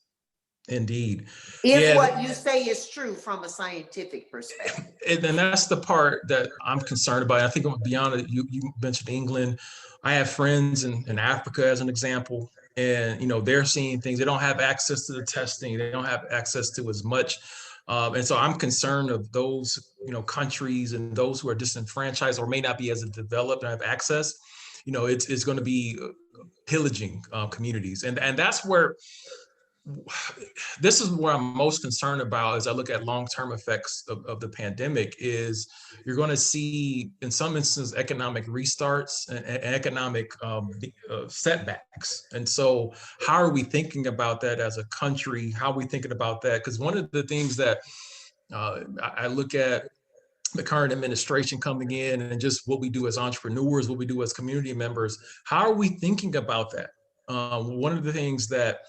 Indeed. If what you say is true from a scientific perspective. And that's the part that I'm concerned about. I think beyond it, you mentioned England. I have friends in Africa, as an example, and they're seeing things. They don't have access to the testing. They don't have access to as much. And so I'm concerned of those, countries and those who are disenfranchised or may not be as developed and have access. It's going to be pillaging communities, and that's where. This is what I'm most concerned about as I look at long-term effects of the pandemic. Is you're going to see, in some instances, economic restarts and economic setbacks. And so how are we thinking about that as a country? How are we thinking about that? Because one of the things that I look at the current administration coming in and just what we do as entrepreneurs, what we do as community members, how are we thinking about that? One of the things that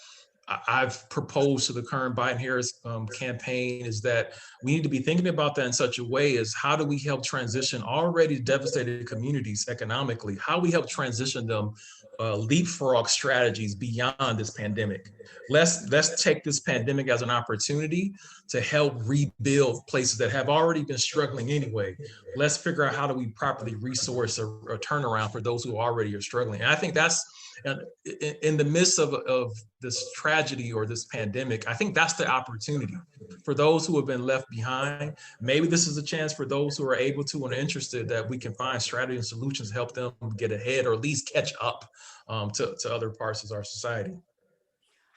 I've proposed to the current Biden-Harris campaign is that we need to be thinking about that in such a way as how do we help transition already devastated communities economically? How we help transition them, leapfrog strategies beyond this pandemic. Let's take this pandemic as an opportunity to help rebuild places that have already been struggling anyway. Let's figure out how do we properly resource a turnaround for those who already are struggling. And I think that's in the midst of this tragedy or this pandemic, I think that's the opportunity for those who have been left behind. Maybe this is a chance for those who are able to and interested that we can find strategies and solutions to help them get ahead or at least catch up to other parts of our society.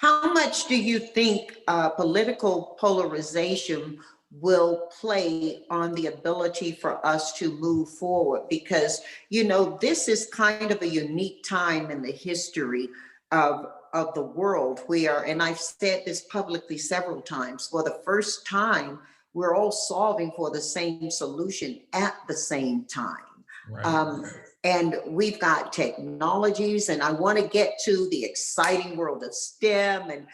How much do you think political polarization will play on the ability for us to move forward? Because, this is kind of a unique time in the history of the world where, and I've said this publicly several times, for the first time, we're all solving for the same solution at the same time. Right. And we've got technologies, and I want to get to the exciting world of STEM. And,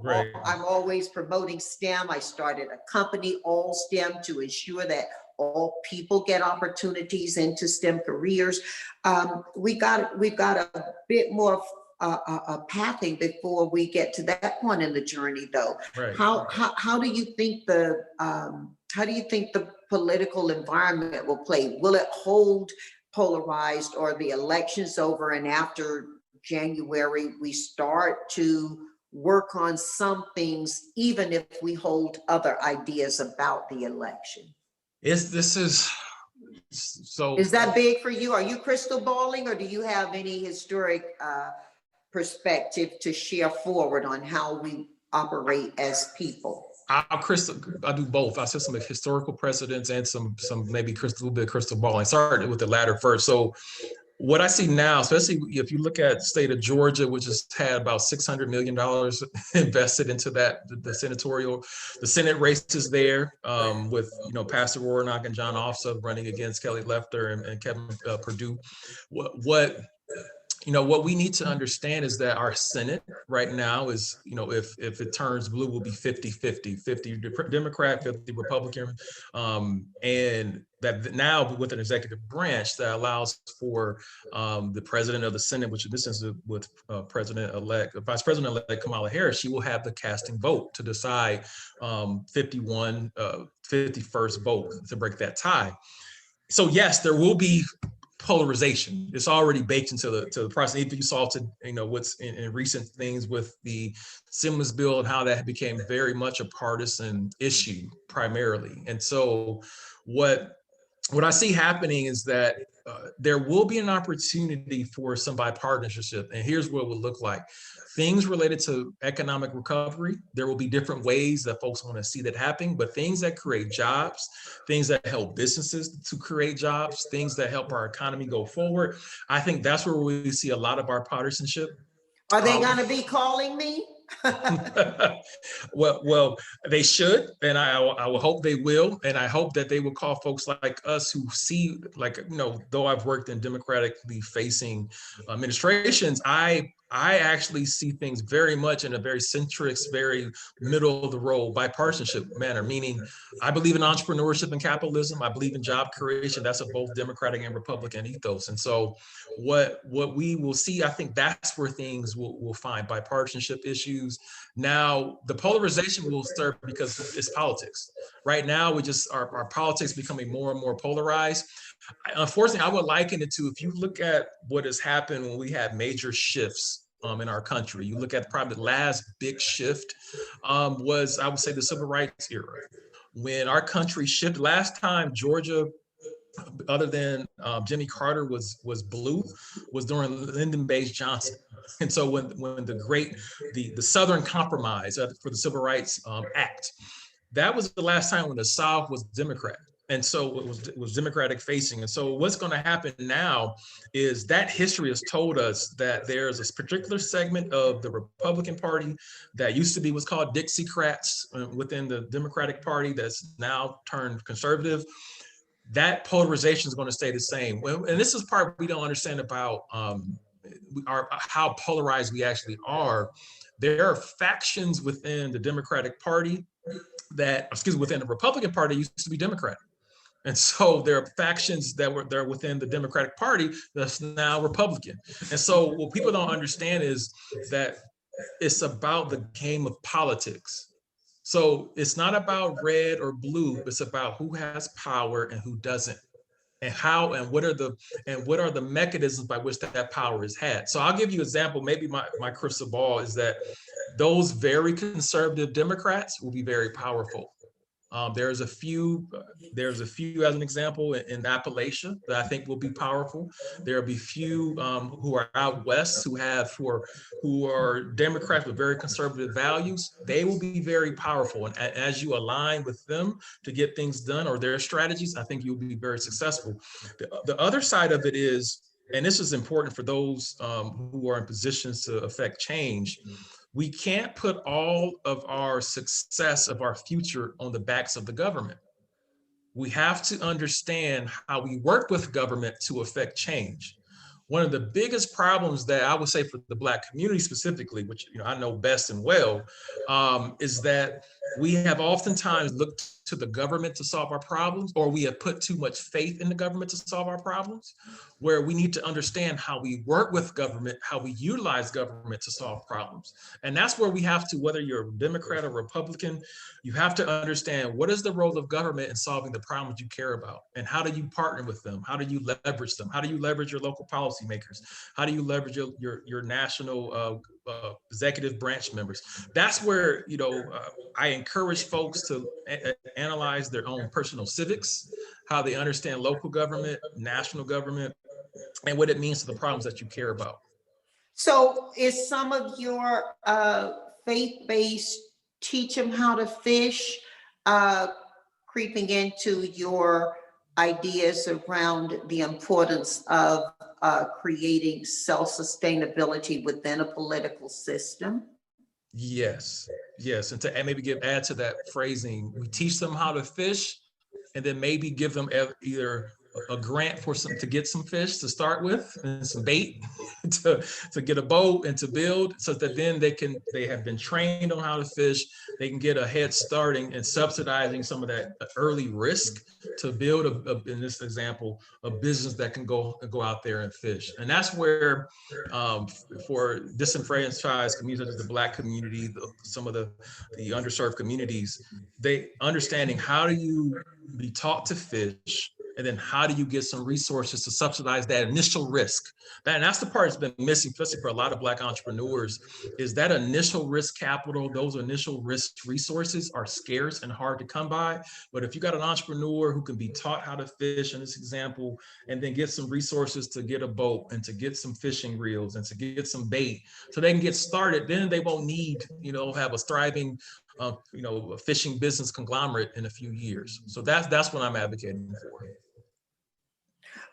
right. I'm always promoting STEM. I started a company, All STEM, to ensure that all people get opportunities into STEM careers. We've got a bit more a pathing before we get to that point in the journey, though. Right. How do you think the political environment will play? Will it hold polarized, or the election's over and after January we start to work on some things, even if we hold other ideas about the election? Is that big for you? Are you crystal balling, or do you have any historic perspective to share forward on how we operate as people? I do both. I said some historical precedents and some maybe a little bit of crystal ball. I started with the latter first. So what I see now, especially if you look at the state of Georgia, which has had about $600 million invested into the Senate races there, with Pastor Warnock and John Ossoff running against Kelly Loeffler and Kevin Perdue. What we need to understand is that our Senate right now is, if it turns blue, will be 50-50, 50 Democrat, 50 Republican. And that now with an executive branch that allows for the president of the Senate, which in this instance with Vice President-elect Kamala Harris, she will have the casting vote to decide 51st vote to break that tie. So yes, there will be polarization. It's already baked into the process. If you saw what's in recent things with the stimulus bill and how that became very much a partisan issue primarily. And so what I see happening is that there will be an opportunity for some bipartisanship. And here's what it will look like. Things related to economic recovery, there will be different ways that folks want to see that happening, but things that create jobs, things that help businesses to create jobs, things that help our economy go forward, I think that's where we see a lot of our partisanship. Are they going to be calling me? Well, they should, and I will hope they will, and I hope that they will call folks like us who see, though I've worked in democratically facing administrations, I actually see things very much in a very centrist, very middle of the road bipartisanship manner, meaning I believe in entrepreneurship and capitalism. I believe in job creation. That's a both Democratic and Republican ethos. And so what we will see, I think that's where things will find bipartisanship issues. Now, the polarization will serve because it's politics. Right now, our politics becoming more and more polarized. Unfortunately, I would liken it to, if you look at what has happened when we had major shifts in our country, you look at probably the last big shift was, I would say, the civil rights era. When our country shifted, last time Georgia, other than Jimmy Carter was blue, was during Lyndon Baines Johnson. And so when the Southern Compromise for the Civil Rights Act, that was the last time when the South was Democrat. And so it was Democratic facing. And so what's going to happen now is that history has told us that there's a particular segment of the Republican Party that used to be what's called Dixiecrats within the Democratic Party that's now turned conservative. That polarization is going to stay the same. And this is part we don't understand about how polarized we actually are. There are factions within the Democratic Party within the Republican Party used to be Democratic. And so there are factions that were there within the Democratic Party that's now Republican. And so what people don't understand is that it's about the game of politics. So it's not about red or blue, it's about who has power and who doesn't, and how and what are the mechanisms by which that power is had. So I'll give you an example. Maybe my crystal ball is that those very conservative Democrats will be very powerful. There's a few, as an example, in Appalachia that I think will be powerful. There'll be few who are out west who are Democrats with very conservative values. They will be very powerful, and as you align with them to get things done or their strategies, I think you'll be very successful. The other side of it is, and this is important for those who are in positions to affect change. We can't put all of our success of our future on the backs of the government. We have to understand how we work with government to affect change. One of the biggest problems that I would say for the Black community specifically, which I know best and well, is that we have oftentimes looked to the government to solve our problems, or we have put too much faith in the government to solve our problems, where we need to understand how we work with government, how we utilize government to solve problems. And that's where we have to, whether you're a Democrat or Republican, you have to understand what is the role of government in solving the problems you care about, and how do you partner with them? How do you leverage them? How do you leverage your local policymakers? How do you leverage your national executive branch members? That's where I encourage folks to analyze their own personal civics, how they understand local government, national government, and what it means to the problems that you care about. So is some of your faith-based teach them how to fish creeping into your ideas around the importance of creating self-sustainability within a political system? Yes, and to maybe add to that phrasing, we teach them how to fish, and then maybe give them either a grant to get some fish to start with, and some bait to get a boat and to build, so that then they have been trained on how to fish. They can get a head starting and subsidizing some of that early risk to build in this example, a business that can go out there and fish. And that's where for disenfranchised communities such as the Black community, some of the underserved communities, they understanding how do you be taught to fish, and then how do you get some resources to subsidize that initial risk? And that's the part that's been missing, especially for a lot of Black entrepreneurs, is that initial risk capital. Those initial risk resources are scarce and hard to come by. But if you got an entrepreneur who can be taught how to fish, in this example, and then get some resources to get a boat and to get some fishing reels and to get some bait, so they can get started, then they won't need, have a thriving a fishing business conglomerate in a few years. So that's what I'm advocating for.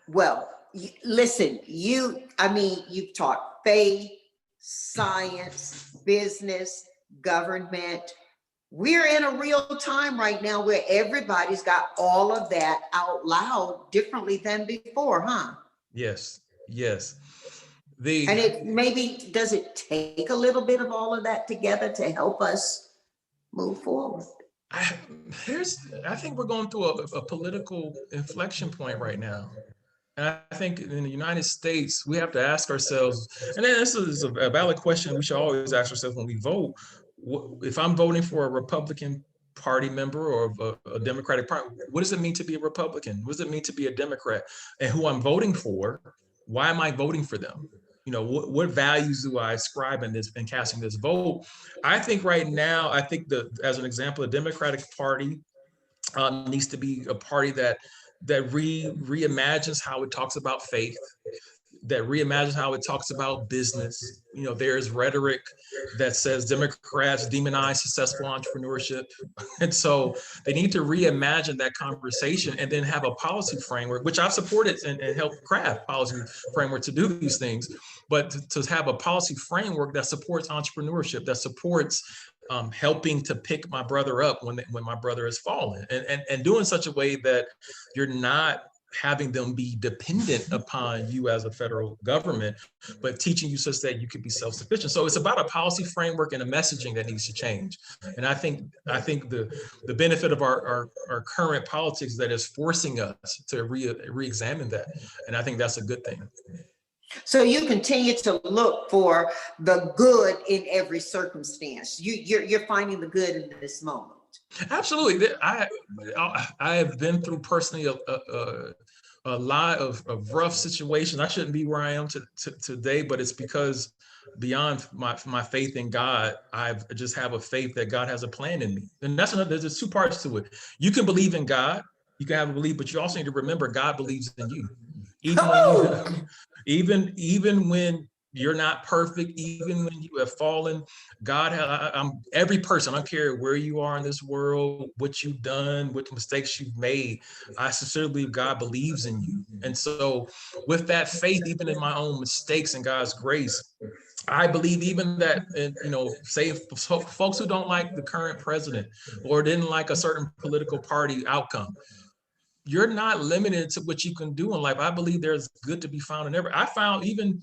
Well, listen, you've taught faith, science, business, government. We're in a real time right now where everybody's got all of that out loud differently than before, huh? Yes. And does it take a little bit of all of that together to help us move forward? I think we're going through a political inflection point right now. And I think in the United States, we have to ask ourselves, and then this is a valid question we should always ask ourselves when we vote. If I'm voting for a Republican Party member or a Democratic Party, what does it mean to be a Republican? What does it mean to be a Democrat? And who I'm voting for, why am I voting for them? What values do I ascribe in casting this vote? I think right now, as an example, the Democratic Party needs to be a party that reimagines how it talks about faith, that reimagines how it talks about business. There's rhetoric that says Democrats demonize successful entrepreneurship. And so they need to reimagine that conversation and then have a policy framework, which I've supported and helped craft policy framework to do these things, but to have a policy framework that supports entrepreneurship, that supports helping to pick my brother up when my brother has fallen, and do in such a way that you're not having them be dependent upon you as a federal government, but teaching you such that you can be self-sufficient. So it's about a policy framework and a messaging that needs to change. And I think the benefit of our current politics that is forcing us to re-examine that. And I think that's a good thing. So you continue to look for the good in every circumstance. You're finding the good in this moment. Absolutely. I have been through personally a lot of rough situations. I shouldn't be where I am today, but it's because beyond my faith in God, I just have a faith that God has a plan in me. And that's another, there's two parts to it. You can believe in God, you can have a belief, but you also need to remember God believes in you. Even when you, even when you're not perfect, even when you have fallen, God, I'm every person, I don't care where you are in this world, what you've done, what mistakes you've made. I sincerely believe God believes in you. And so with that faith, even in my own mistakes and God's grace, I believe even that, say folks who don't like the current president or didn't like a certain political party outcome, you're not limited to what you can do in life. I believe there's good to be found in every. I found even,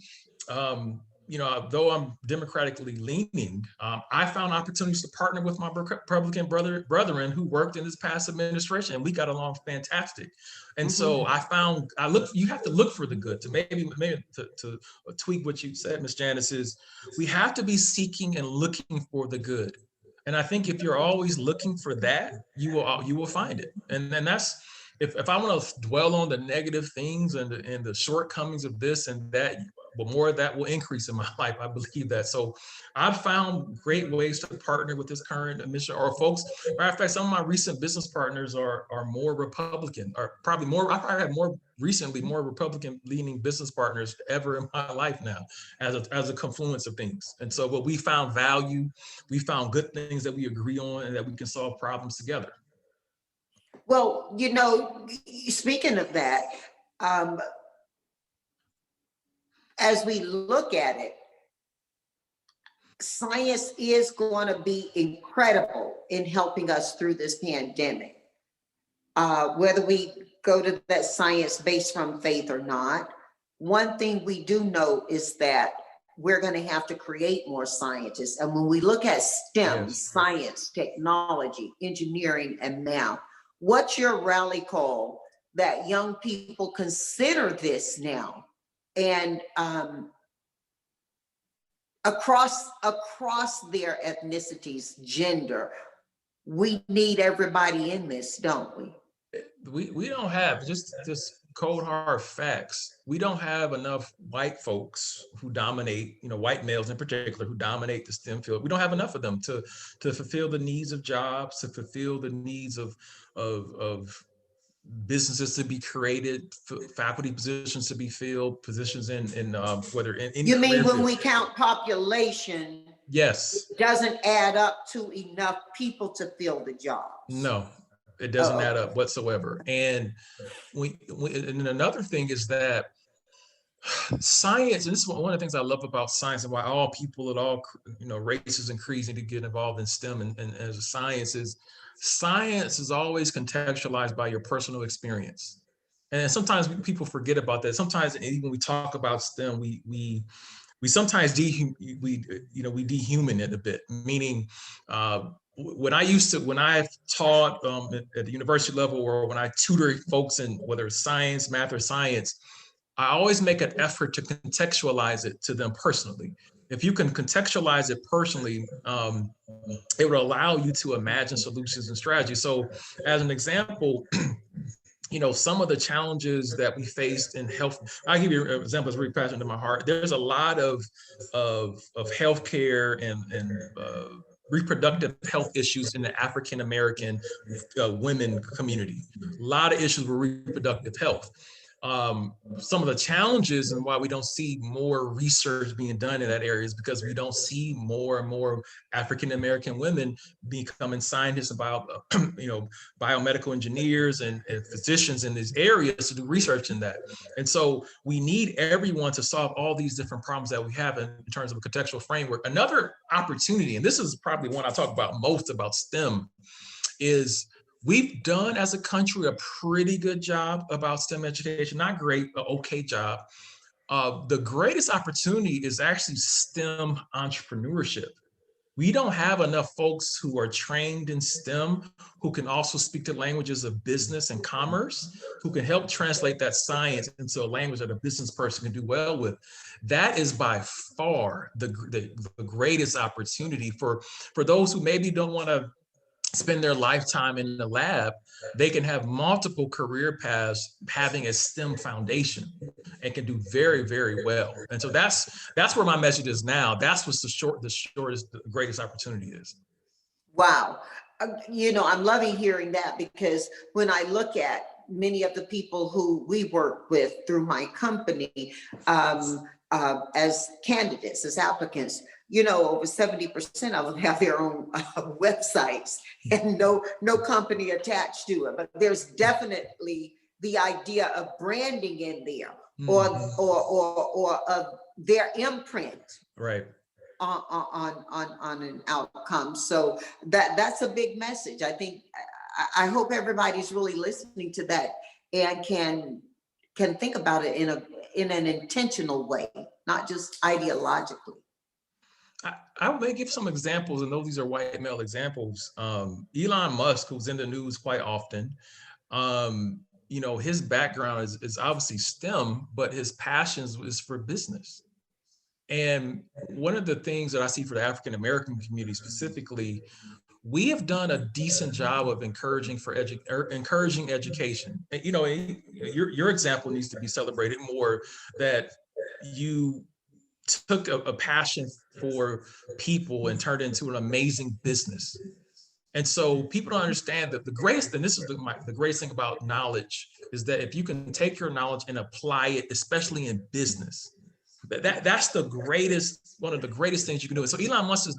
though I'm democratically leaning, I found opportunities to partner with my Republican brethren who worked in this past administration, and we got along fantastic. And so you have to look for the good. To maybe to tweak what you said, Ms. Janice, is we have to be seeking and looking for the good. And I think if you're always looking for that, you will find it. And then that's. If I want to dwell on the negative things and the shortcomings of this and that, but more of that will increase in my life. I believe that. So I've found great ways to partner with this current administration or folks. Matter of fact, some of my recent business partners are more Republican, or probably more. I probably had more Republican leaning business partners ever in my life now, as a confluence of things. And so, but we found value, we found good things that we agree on, and that we can solve problems together. Well, speaking of that, as we look at it, science is going to be incredible in helping us through this pandemic. Whether we go to that science based from faith or not, one thing we do know is that we're going to have to create more scientists. And when we look at STEM, science, technology, engineering, and math, what's your rally call that young people consider this now? And across their ethnicities, gender, we need everybody in this, don't we? We don't have, just cold hard facts. We don't have enough white folks who dominate, white males in particular, who dominate the STEM field. We don't have enough of them to fulfill the needs of jobs, to fulfill the needs of businesses to be created, faculty positions to be filled, positions in whether in any. You mean when we count population? Yes. It doesn't add up to enough people to fill the jobs. No, it doesn't add up whatsoever. And and another thing is that science, and this is one of the things I love about science, and why all people at all races and creeds need to get involved in STEM and as a science is always contextualized by your personal experience. And sometimes people forget about that. Sometimes even when we talk about STEM, we sometimes dehumanize it a bit, meaning when I taught at the university level, or when I tutor folks in whether it's science, math, or science, I always make an effort to contextualize it to them personally. If you can contextualize it personally, it will allow you to imagine solutions and strategies. So as an example, some of the challenges that we faced in health, I'll give you an example that's really passionate to my heart. There's a lot of healthcare and reproductive health issues in the African-American women community. A lot of issues with reproductive health. Some of the challenges and why we don't see more research being done in that area is because we don't see more and more African-American women becoming scientists and biomedical engineers and physicians in these areas to do research in that. And so we need everyone to solve all these different problems that we have in terms of a contextual framework. Another opportunity, and this is probably one I talk about most about STEM, is we've done as a country a pretty good job about STEM education, not great, but okay job. The greatest opportunity is actually STEM entrepreneurship. We don't have enough folks who are trained in STEM, who can also speak the languages of business and commerce, who can help translate that science into a language that a business person can do well with. That is by far the greatest opportunity for those who maybe don't want to spend their lifetime in the lab, they can have multiple career paths having a STEM foundation and can do very, very well. And so that's where my message is now. That's what's the shortest, the greatest opportunity is. Wow. I'm loving hearing that, because when I look at many of the people who we work with through my company as candidates, as applicants, over 70% of them have their own websites and no company attached to it. But there's definitely the idea of branding in there, or of their imprint, right, on an outcome. So that's a big message. I hope everybody's really listening to that and can think about it in an intentional way, not just ideologically. I may give some examples, and these are white male examples. Elon Musk, who's in the news quite often, his background is obviously STEM, but his passion is for business. And one of the things that I see for the African American community specifically, we have done a decent job of encouraging education. And, your example needs to be celebrated more, that you took a passion for people and turned it into an amazing business. And so people don't understand that the greatest, and this is the greatest thing about knowledge, is that if you can take your knowledge and apply it, especially in business, that's one of the greatest things you can do. And so Elon Musk has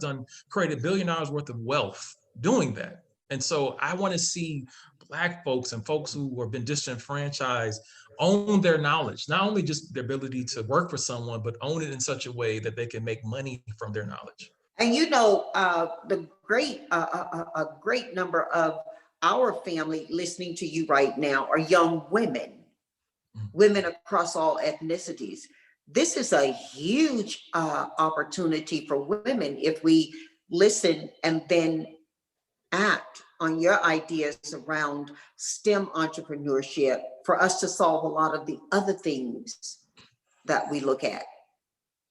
created $1 billion worth of wealth doing that. And so I want to see Black folks and folks who have been disenfranchised own their knowledge, not only just their ability to work for someone, but own it in such a way that they can make money from their knowledge. And a great number of our family listening to you right now are young women across all ethnicities. This is a huge opportunity for women if we listen and then act on your ideas around STEM entrepreneurship, for us to solve a lot of the other things that we look at.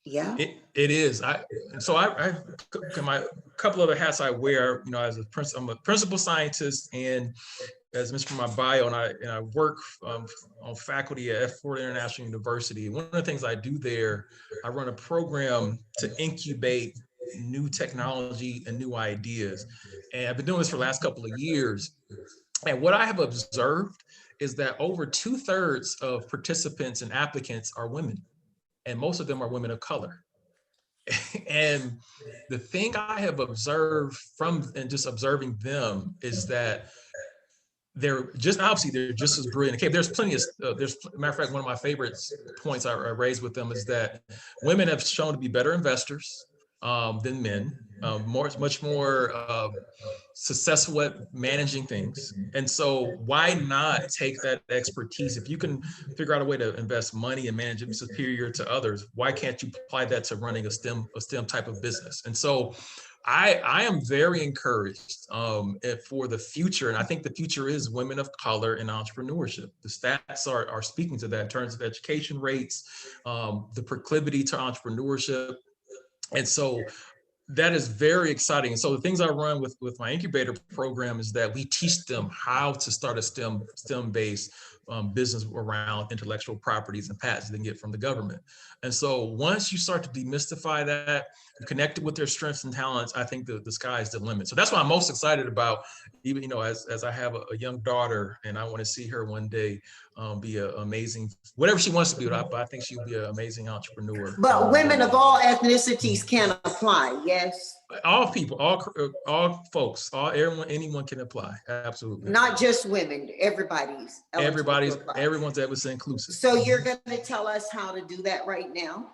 Yeah, it is. I my couple other hats I wear. As I'm a principal scientist, and as mentioned from my bio, and I work on faculty at Ford International University. One of the things I do there, I run a program to incubate new technology and new ideas. And I've been doing this for the last couple of years. And what I have observed is that over 2/3 of participants and applicants are women, and most of them are women of color. And the thing I have observed and just observing them is that they're just as brilliant. Okay, there's plenty of, matter of fact, one of my favorite points I raised with them is that women have shown to be better investors than men, much more successful at managing things. And so why not take that expertise? If you can figure out a way to invest money and manage it superior to others, why can't you apply that to running a STEM type of business? And so I am very encouraged for the future. And I think the future is women of color in entrepreneurship. The stats are speaking to that in terms of education rates, the proclivity to entrepreneurship. And so that is very exciting. And so the things I run with my incubator program is that we teach them how to start a STEM-based business around intellectual properties and patents they can get from the government. And so once you start to demystify that, connect it with their strengths and talents, I think the sky's the limit. So that's what I'm most excited about, even, as I have a young daughter, and I want to see her one day be an amazing, whatever she wants to do, but I think she'll be an amazing entrepreneur. But women of all ethnicities can apply, yes? All people, all folks, anyone can apply, absolutely. Not just women, everyone's ever inclusive. So you're going to tell us how to do that right now?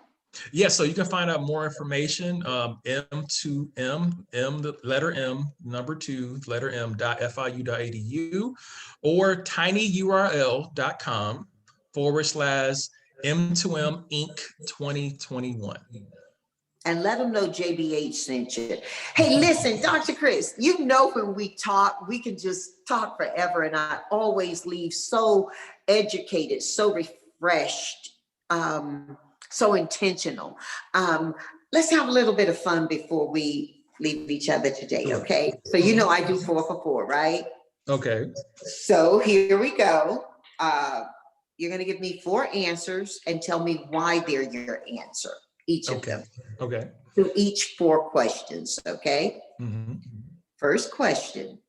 Yes, so you can find out more information, M2M, the letter M, number 2, letter M.fiu.edu, or tinyurl.com/M2M Inc. 2021. And let them know JBH sent you. Hey, listen, Dr. Chris, when we talk, we can just talk forever, and I always leave so educated, so refreshed, so intentional. Let's have a little bit of fun before we leave each other today, okay? So you know I do 4 for 4, right? Okay. So here we go. You're gonna give me 4 answers and tell me why they're your answer, each of them. Okay. To each 4 questions, okay? Mm-hmm. First question,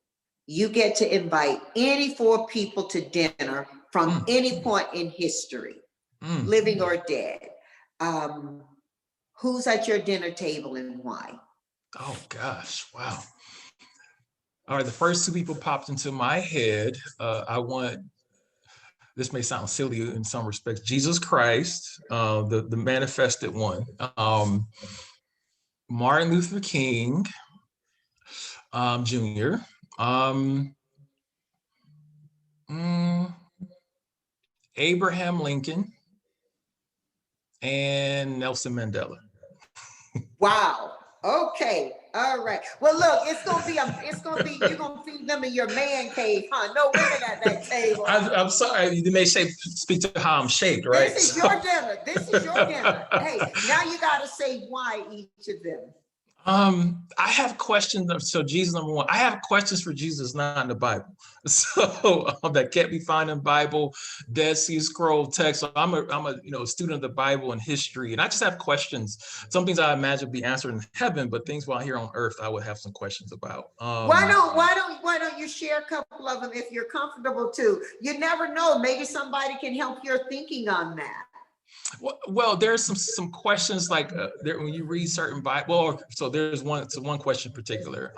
you get to invite any 4 people to dinner from any point in history, living or dead. Who's at your dinner table and why? Oh gosh, wow. All right, the first 2 people popped into my head. This may sound silly in some respects, Jesus Christ, the manifested one, Martin Luther King, Jr., Abraham Lincoln, and Nelson Mandela. Wow. Okay. All right. Well, look, it's gonna be you're gonna feed them in your man cave, huh? No women at that table. I'm sorry, you may speak to how I'm shaped, right? This is your dinner. This is your dinner. Hey, now you gotta say why each of them. I have questions. So Jesus, number 1, I have questions for Jesus not in the Bible. So that can't be found in Bible, Dead Sea Scroll text. So I'm a student of the Bible and history, and I just have questions. Some things I imagine would be answered in heaven, but things while here on earth, I would have some questions about. Why don't you share a couple of them if you're comfortable to? You never know. Maybe somebody can help your thinking on that. Well, there's some questions like when you read certain Bible. So there's one question in particular.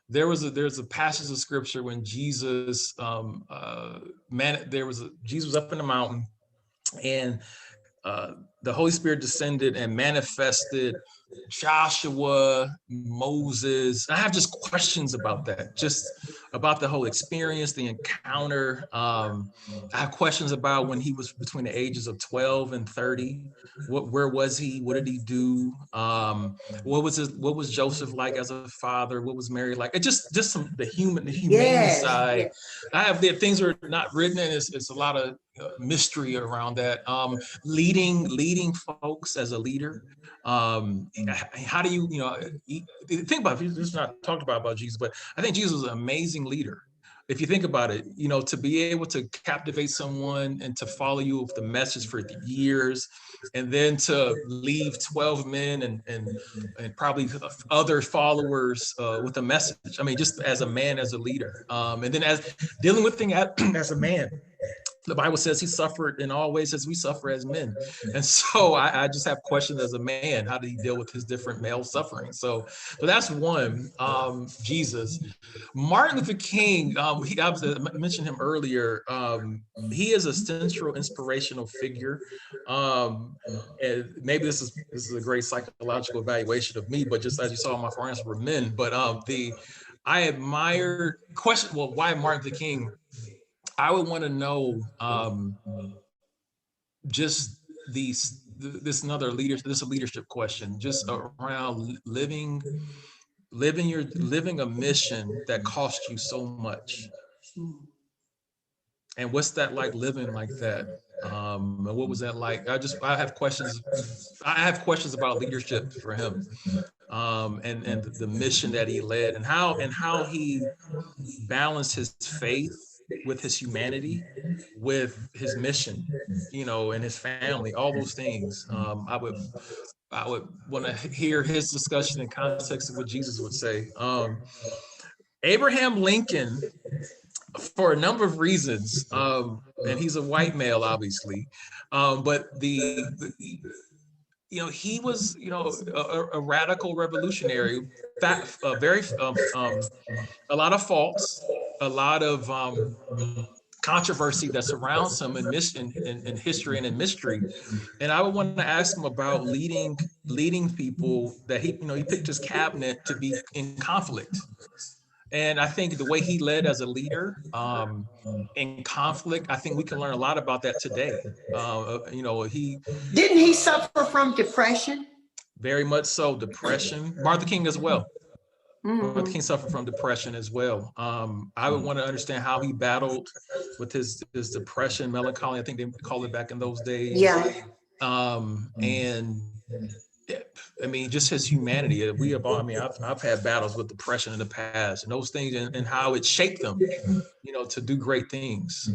There's a passage of scripture when Jesus Jesus was up in the mountain, and the Holy Spirit descended and manifested Joshua, Moses. I have just questions about that, just about the whole experience, the encounter. I have questions about when he was between the ages of 12 and 30. Where was he? What did he do? What was Joseph like as a father? What was Mary like? It just the humane side. Yes. I have the things are not written, and it's a lot of mystery around that. Leading folks as a leader. How do you think about it? It's not talked about Jesus, but I think Jesus was an amazing leader. If you think about it, to be able to captivate someone and to follow you with the message for years, and then to leave 12 men and probably other followers with a message. I mean, just as a man, as a leader, and then as dealing with things as a man. The Bible says he suffered in all ways as we suffer as men. And so I just have questions as a man. How did he deal with his different male suffering? So that's one. Jesus. Martin Luther King, I mentioned him earlier. He is a central inspirational figure. And maybe this is a great psychological evaluation of me, but just as you saw, my four answers were men. But I admired why Martin Luther King? I would want to know just this leadership question, just around living a mission that costs you so much. And what's that like, living like that? And what was that like? I have questions about leadership for him, and the mission that he led, and how he balanced his faith with his humanity, with his mission, and his family, all those things. I would want to hear his discussion in context of what Jesus would say. Abraham Lincoln, for a number of reasons, and he's a white male, obviously, but he was, a radical revolutionary, a lot of faults, a lot of controversy that surrounds him in history and in mystery. And I would want to ask him about leading people that he picked his cabinet to be in conflict. And I think the way he led as a leader in conflict, I think we can learn a lot about that today. Didn't he suffer from depression? Very much so, depression. Martin King as well. Martin King suffered from depression as well. I would want to understand how he battled with his depression, melancholy. I think they called it back in those days. Yeah. And I mean, just his humanity. We have all, I mean, I've had battles with depression in the past, and those things, and how it shaped them, to do great things.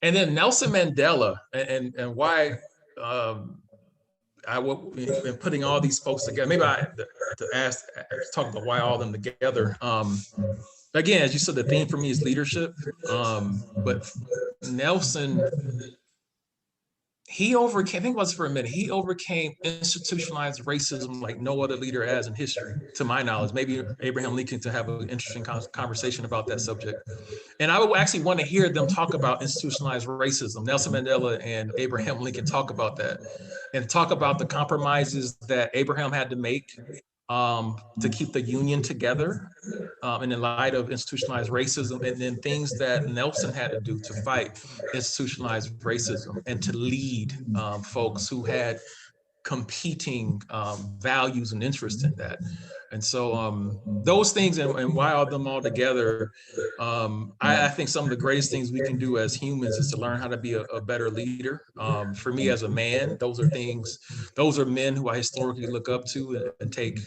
And then Nelson Mandela, and why in putting all these folks together. Maybe I to talk about why all of them together. Again, as you said, the theme for me is leadership. But Nelson, he overcame, think about this for a minute, he overcame institutionalized racism like no other leader has in history, to my knowledge. Maybe Abraham Lincoln to have an interesting conversation about that subject. And I would actually want to hear them talk about institutionalized racism. Nelson Mandela and Abraham Lincoln talk about that, and talk about the compromises that Abraham had to make to keep the Union together, and in light of institutionalized racism, and then things that Nelson had to do to fight institutionalized racism and to lead folks who had competing values and interests in that. And so those things, and why all them all together, I think some of the greatest things we can do as humans is to learn how to be a better leader. For me as a man, those are men who I historically look up to and take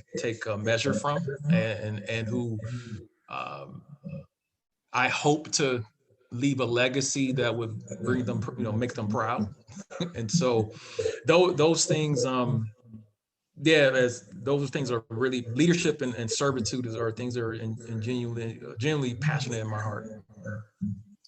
a measure from, and who I hope to leave a legacy that would bring them, make them proud. And so those things, those things are really leadership and servitude are things that are genuinely passionate in my heart.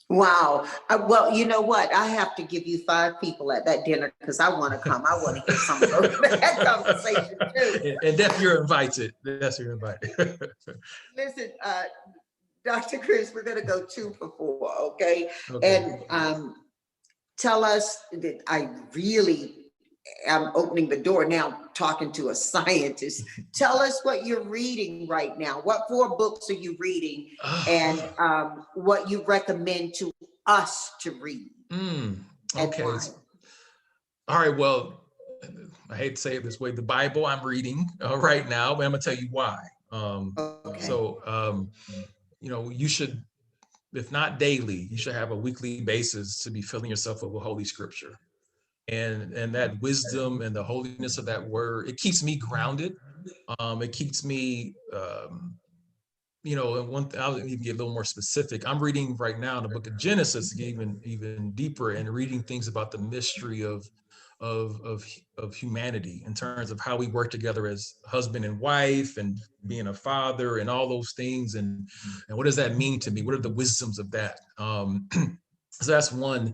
Wow. Well, you know what? I have to give you 5 people at that dinner because I want to come. I want to hear some of that conversation too. And Def, you're invited. Yes, you're invited. Listen, Dr. Chris, we're going to go 2 for 4, okay? And tell us that I really am opening the door now, talking to a scientist. Tell us what you're reading right now. What 4 books are you reading, and what you recommend to us to read? Okay. All right. Well, I hate to say it this way. The Bible I'm reading right now, but I'm gonna tell you why. So, you should, if not daily, you should have a weekly basis to be filling yourself up with Holy Scripture. And that wisdom and the holiness of that word, it keeps me grounded. It keeps me, and one thing, I'll even get a little more specific. I'm reading right now the book of Genesis, even deeper, and reading things about the mystery of humanity in terms of how we work together as husband and wife, and being a father, and all those things, and what does that mean to me? What are the wisdoms of that? So that's one.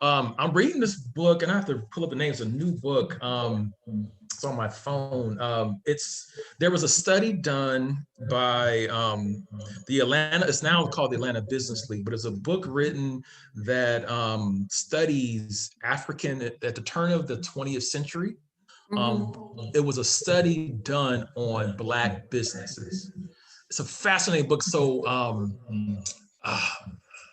I'm reading this book, and I have to pull up the name. It's a new book. It's on my phone. There was a study done by it's now called the Atlanta Business League, but it's a book written that studies African at the turn of the 20th century. It was a study done on Black businesses. It's a fascinating book. So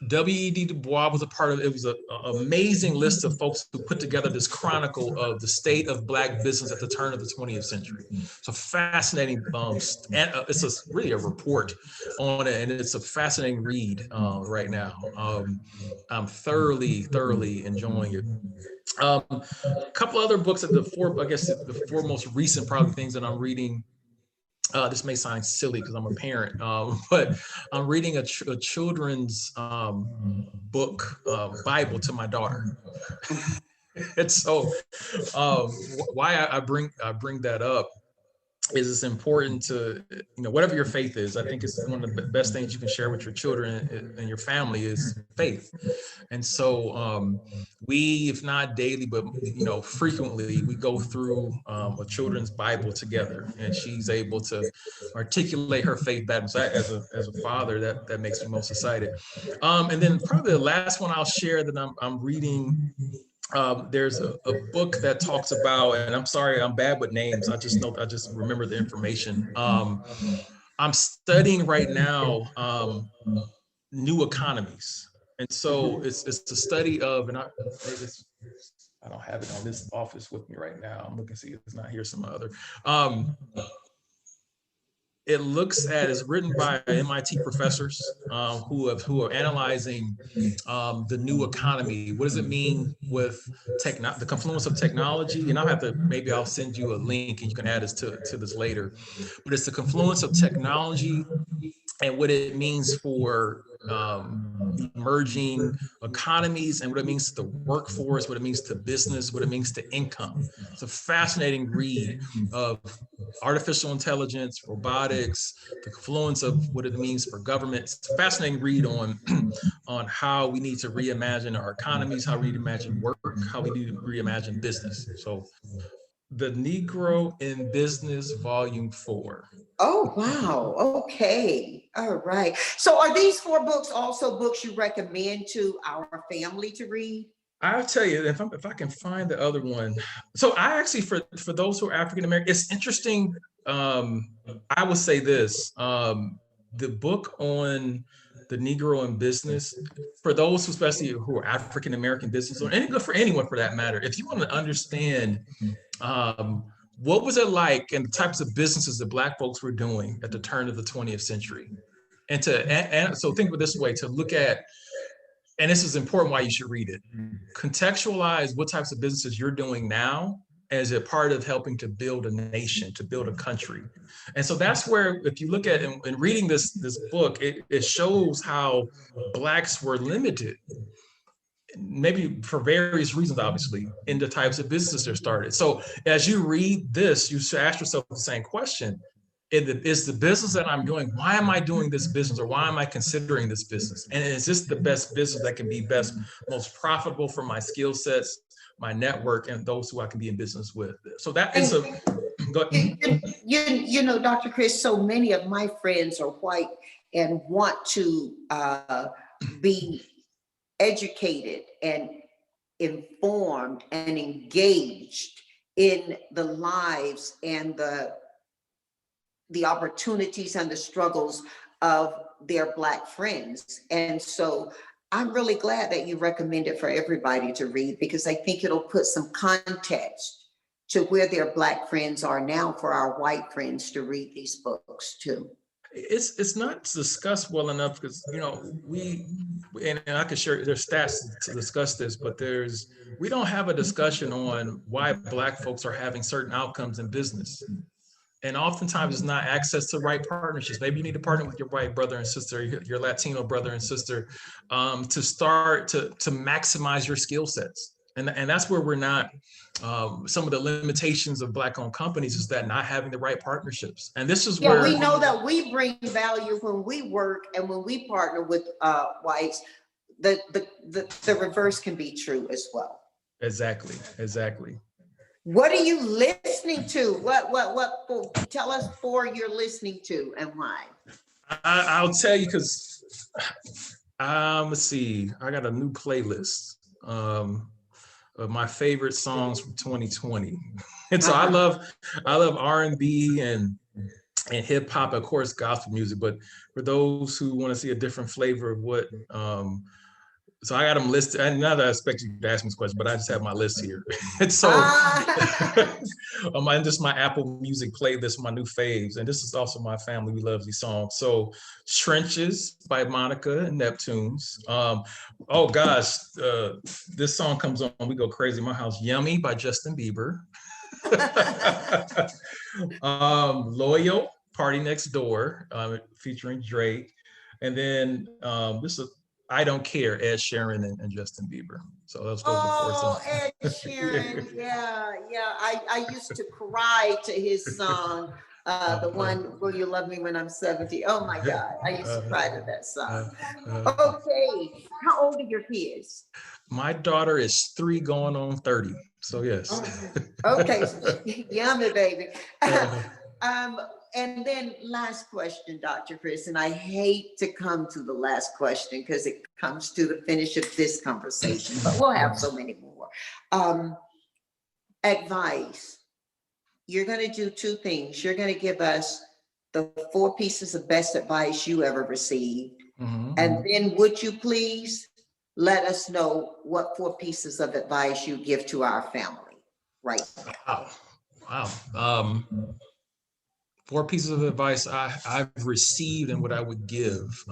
W.E.B. Du Bois was a part of it. It was an amazing list of folks who put together this chronicle of the state of Black business at the turn of the 20th century. It's a fascinating, it's really a report on it, and it's a fascinating read right now. I'm thoroughly enjoying it. A couple other books at the 4 most recent probably things that I'm reading. This may sound silly because I'm a parent, but I'm reading a children's book, Bible, to my daughter. And so why I bring that up is it's important to, whatever your faith is, I think it's one of the best things you can share with your children and your family is faith. And so we, if not daily, but frequently, we go through a children's Bible together, and she's able to articulate her faith better. So as a father, that makes me most excited. And then probably the last one I'll share that I'm reading. There's a book that talks about, and I'm sorry, I'm bad with names. I just remember the information. I'm studying right now new economies. And so it's a study of, and I don't have it on this office with me right now. I'm looking to see if it's not here, some other. it looks at, it's written by MIT professors who are analyzing the new economy. What does it mean with the confluence of technology? And I'll send you a link and you can add this to this later. But it's the confluence of technology and what it means for emerging economies, and what it means to the workforce, what it means to business, what it means to income. It's a fascinating read of artificial intelligence, robotics, the confluence of what it means for government. It's a fascinating read on how we need to reimagine our economies, how we need to imagine work, how we need to reimagine business. So The Negro in Business, Volume 4. Oh, wow. Okay. All right. So are these 4 books also books you recommend to our family to read? I'll tell you, if I can find the other one. So I actually, for those who are African American, it's interesting. I would say this, the book on the Negro in business, for those who, especially who are African American business owners, and good for anyone for that matter, if you want to understand what was it like and the types of businesses that Black folks were doing at the turn of the 20th century. And so think of it this way, to look at, and this is important why you should read it, contextualize what types of businesses you're doing now as a part of helping to build a nation, to build a country. And so that's where, if you look at, and reading this book, it shows how Blacks were limited, maybe for various reasons, obviously, in the types of businesses that started. So as you read this, you should ask yourself the same question. Is the business that I'm doing, why am I doing this business, or why am I considering this business? And is this the best business that can be most profitable for my skill sets, my network, and those who I can be in business with? So that is you know, Dr. Chris, so many of my friends are white and want to be educated and informed and engaged in the lives and the opportunities and the struggles of their Black friends. And so I'm really glad that you recommend it for everybody to read, because I think it'll put some context to where their Black friends are now for our white friends to read these books too. It's not discussed well enough, because, you know, and I can share, there's stats to discuss this, but we don't have a discussion on why Black folks are having certain outcomes in business. And oftentimes it's not access to right partnerships. Maybe you need to partner with your white brother and sister, your Latino brother and sister, to start to maximize your skill sets. And that's where we're not, some of the limitations of Black-owned companies is that not having the right partnerships. And this is where we know that we bring value when we work, and when we partner with whites, the reverse can be true as well. Exactly. What are you listening to? What tell us 4 you're listening to and why? I'll tell you, because let's see, I got a new playlist of my favorite songs from 2020. And so I love R&B and hip hop, of course, gospel music, but for those who want to see a different flavor of what, so I got them listed. And not that I expect you to ask me this question, but I just have my list here. And so just my Apple Music playlist, my new faves. And this is also my family. We love these songs. So Trenches by Monica and Neptunes. Oh gosh, this song comes on, we go crazy in my house. Yummy by Justin Bieber. Loyal, Party Next Door, featuring Drake. And then this is I Don't Care, Ed Sheeran and Justin Bieber. So those are 4 songs. Ed Sheeran, yeah. I used to cry to his song, the one, Will You Love Me When I'm 70? Oh my God, I used to cry to that song. Okay, how old are your kids? My daughter is 3 going on 30, so yes. Okay, yummy, baby. And then last question, Dr. Chris, and I hate to come to the last question because it comes to the finish of this conversation, but we'll have so many more. Advice. You're going to do 2 things. You're going to give us the 4 pieces of best advice you ever received. Mm-hmm. And then would you please let us know what 4 pieces of advice you give to our family right now? Wow. 4 pieces of advice I've received and what I would give.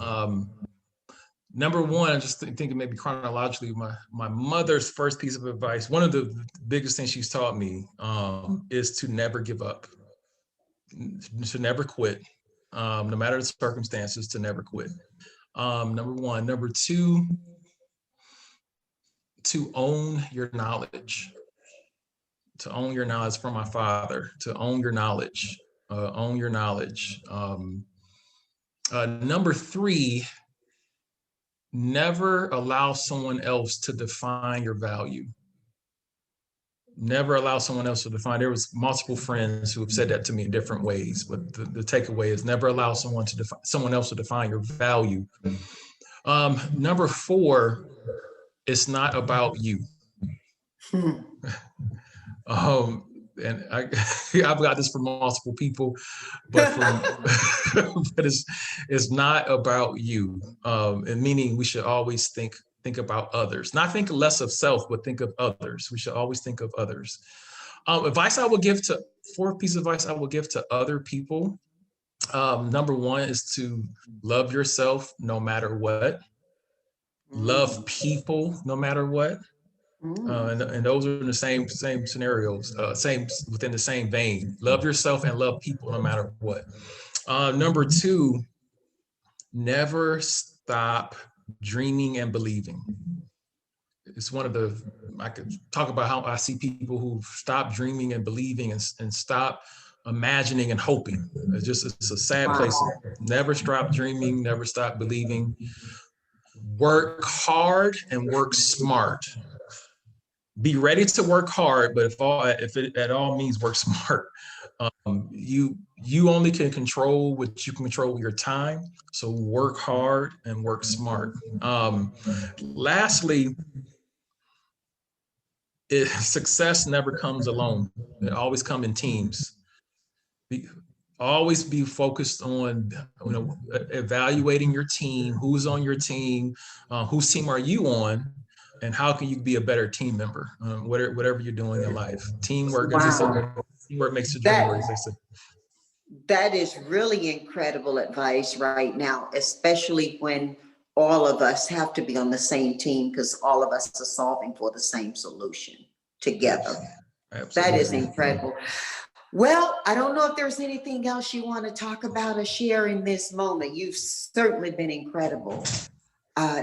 Number one, I'm just thinking maybe chronologically, my mother's first piece of advice, one of the biggest things she's taught me is to never give up, to never quit, no matter the circumstances, to never quit. Number one. Number two, to own your knowledge. To own your knowledge from my father, to own your knowledge, own your knowledge. Number three, never allow someone else to define your value. Never allow someone else to define. There was multiple friends who have said that to me in different ways, but the takeaway is never allow someone else to define your value. Number four, it's not about you. And I've got this from multiple people, but but it's not about you. And meaning we should always think about others, not think less of self, but think of others. We should always think of others. Advice I will give to 4 pieces of advice I will give to other people. Number one is to love yourself no matter what. Love people no matter what. And those are in the same scenarios, same within the same vein. Love yourself and love people no matter what. Number two, never stop dreaming and believing. It's one of the, I could talk about how I see people who stop dreaming and believing and stop imagining and hoping. It's a sad place. Never stop dreaming, never stop believing. Work hard and work smart. Be ready to work hard, but if it at all means work smart. You only can control what you can control with your time. So work hard and work smart. Lastly, success never comes alone. It always comes in teams. Always be focused on evaluating your team, who's on your team, whose team are you on, and how can you be a better team member, whatever you're doing in life. Teamwork, as I said, teamwork makes the dream work, as I said. That is really incredible advice right now, especially when all of us have to be on the same team because all of us are solving for the same solution together. Absolutely. That is incredible. Well, I don't know if there's anything else you want to talk about or share in this moment. You've certainly been incredible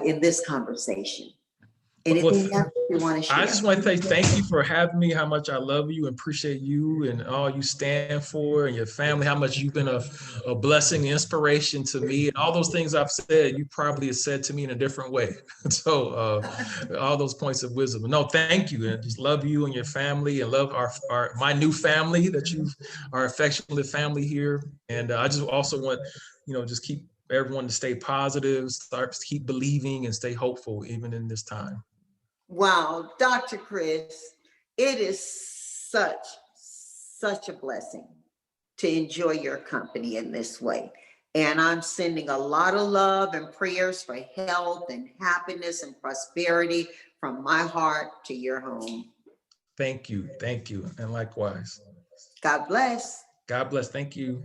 in this conversation. Anything else you want to share? I just want to say thank you for having me, how much I love you and appreciate you and all you stand for and your family, how much you've been a blessing, inspiration to me. And all those things I've said, you probably have said to me in a different way. So all those points of wisdom. No, thank you. And just love you and your family and love my new family that you are affectionate family here. And I just also want, just keep everyone to stay positive, keep believing and stay hopeful even in this time. Wow, Dr. Chris, it is such a blessing to enjoy your company in this way. And I'm sending a lot of love and prayers for health and happiness and prosperity from my heart to your home. Thank you. And likewise. God bless. God bless. Thank you.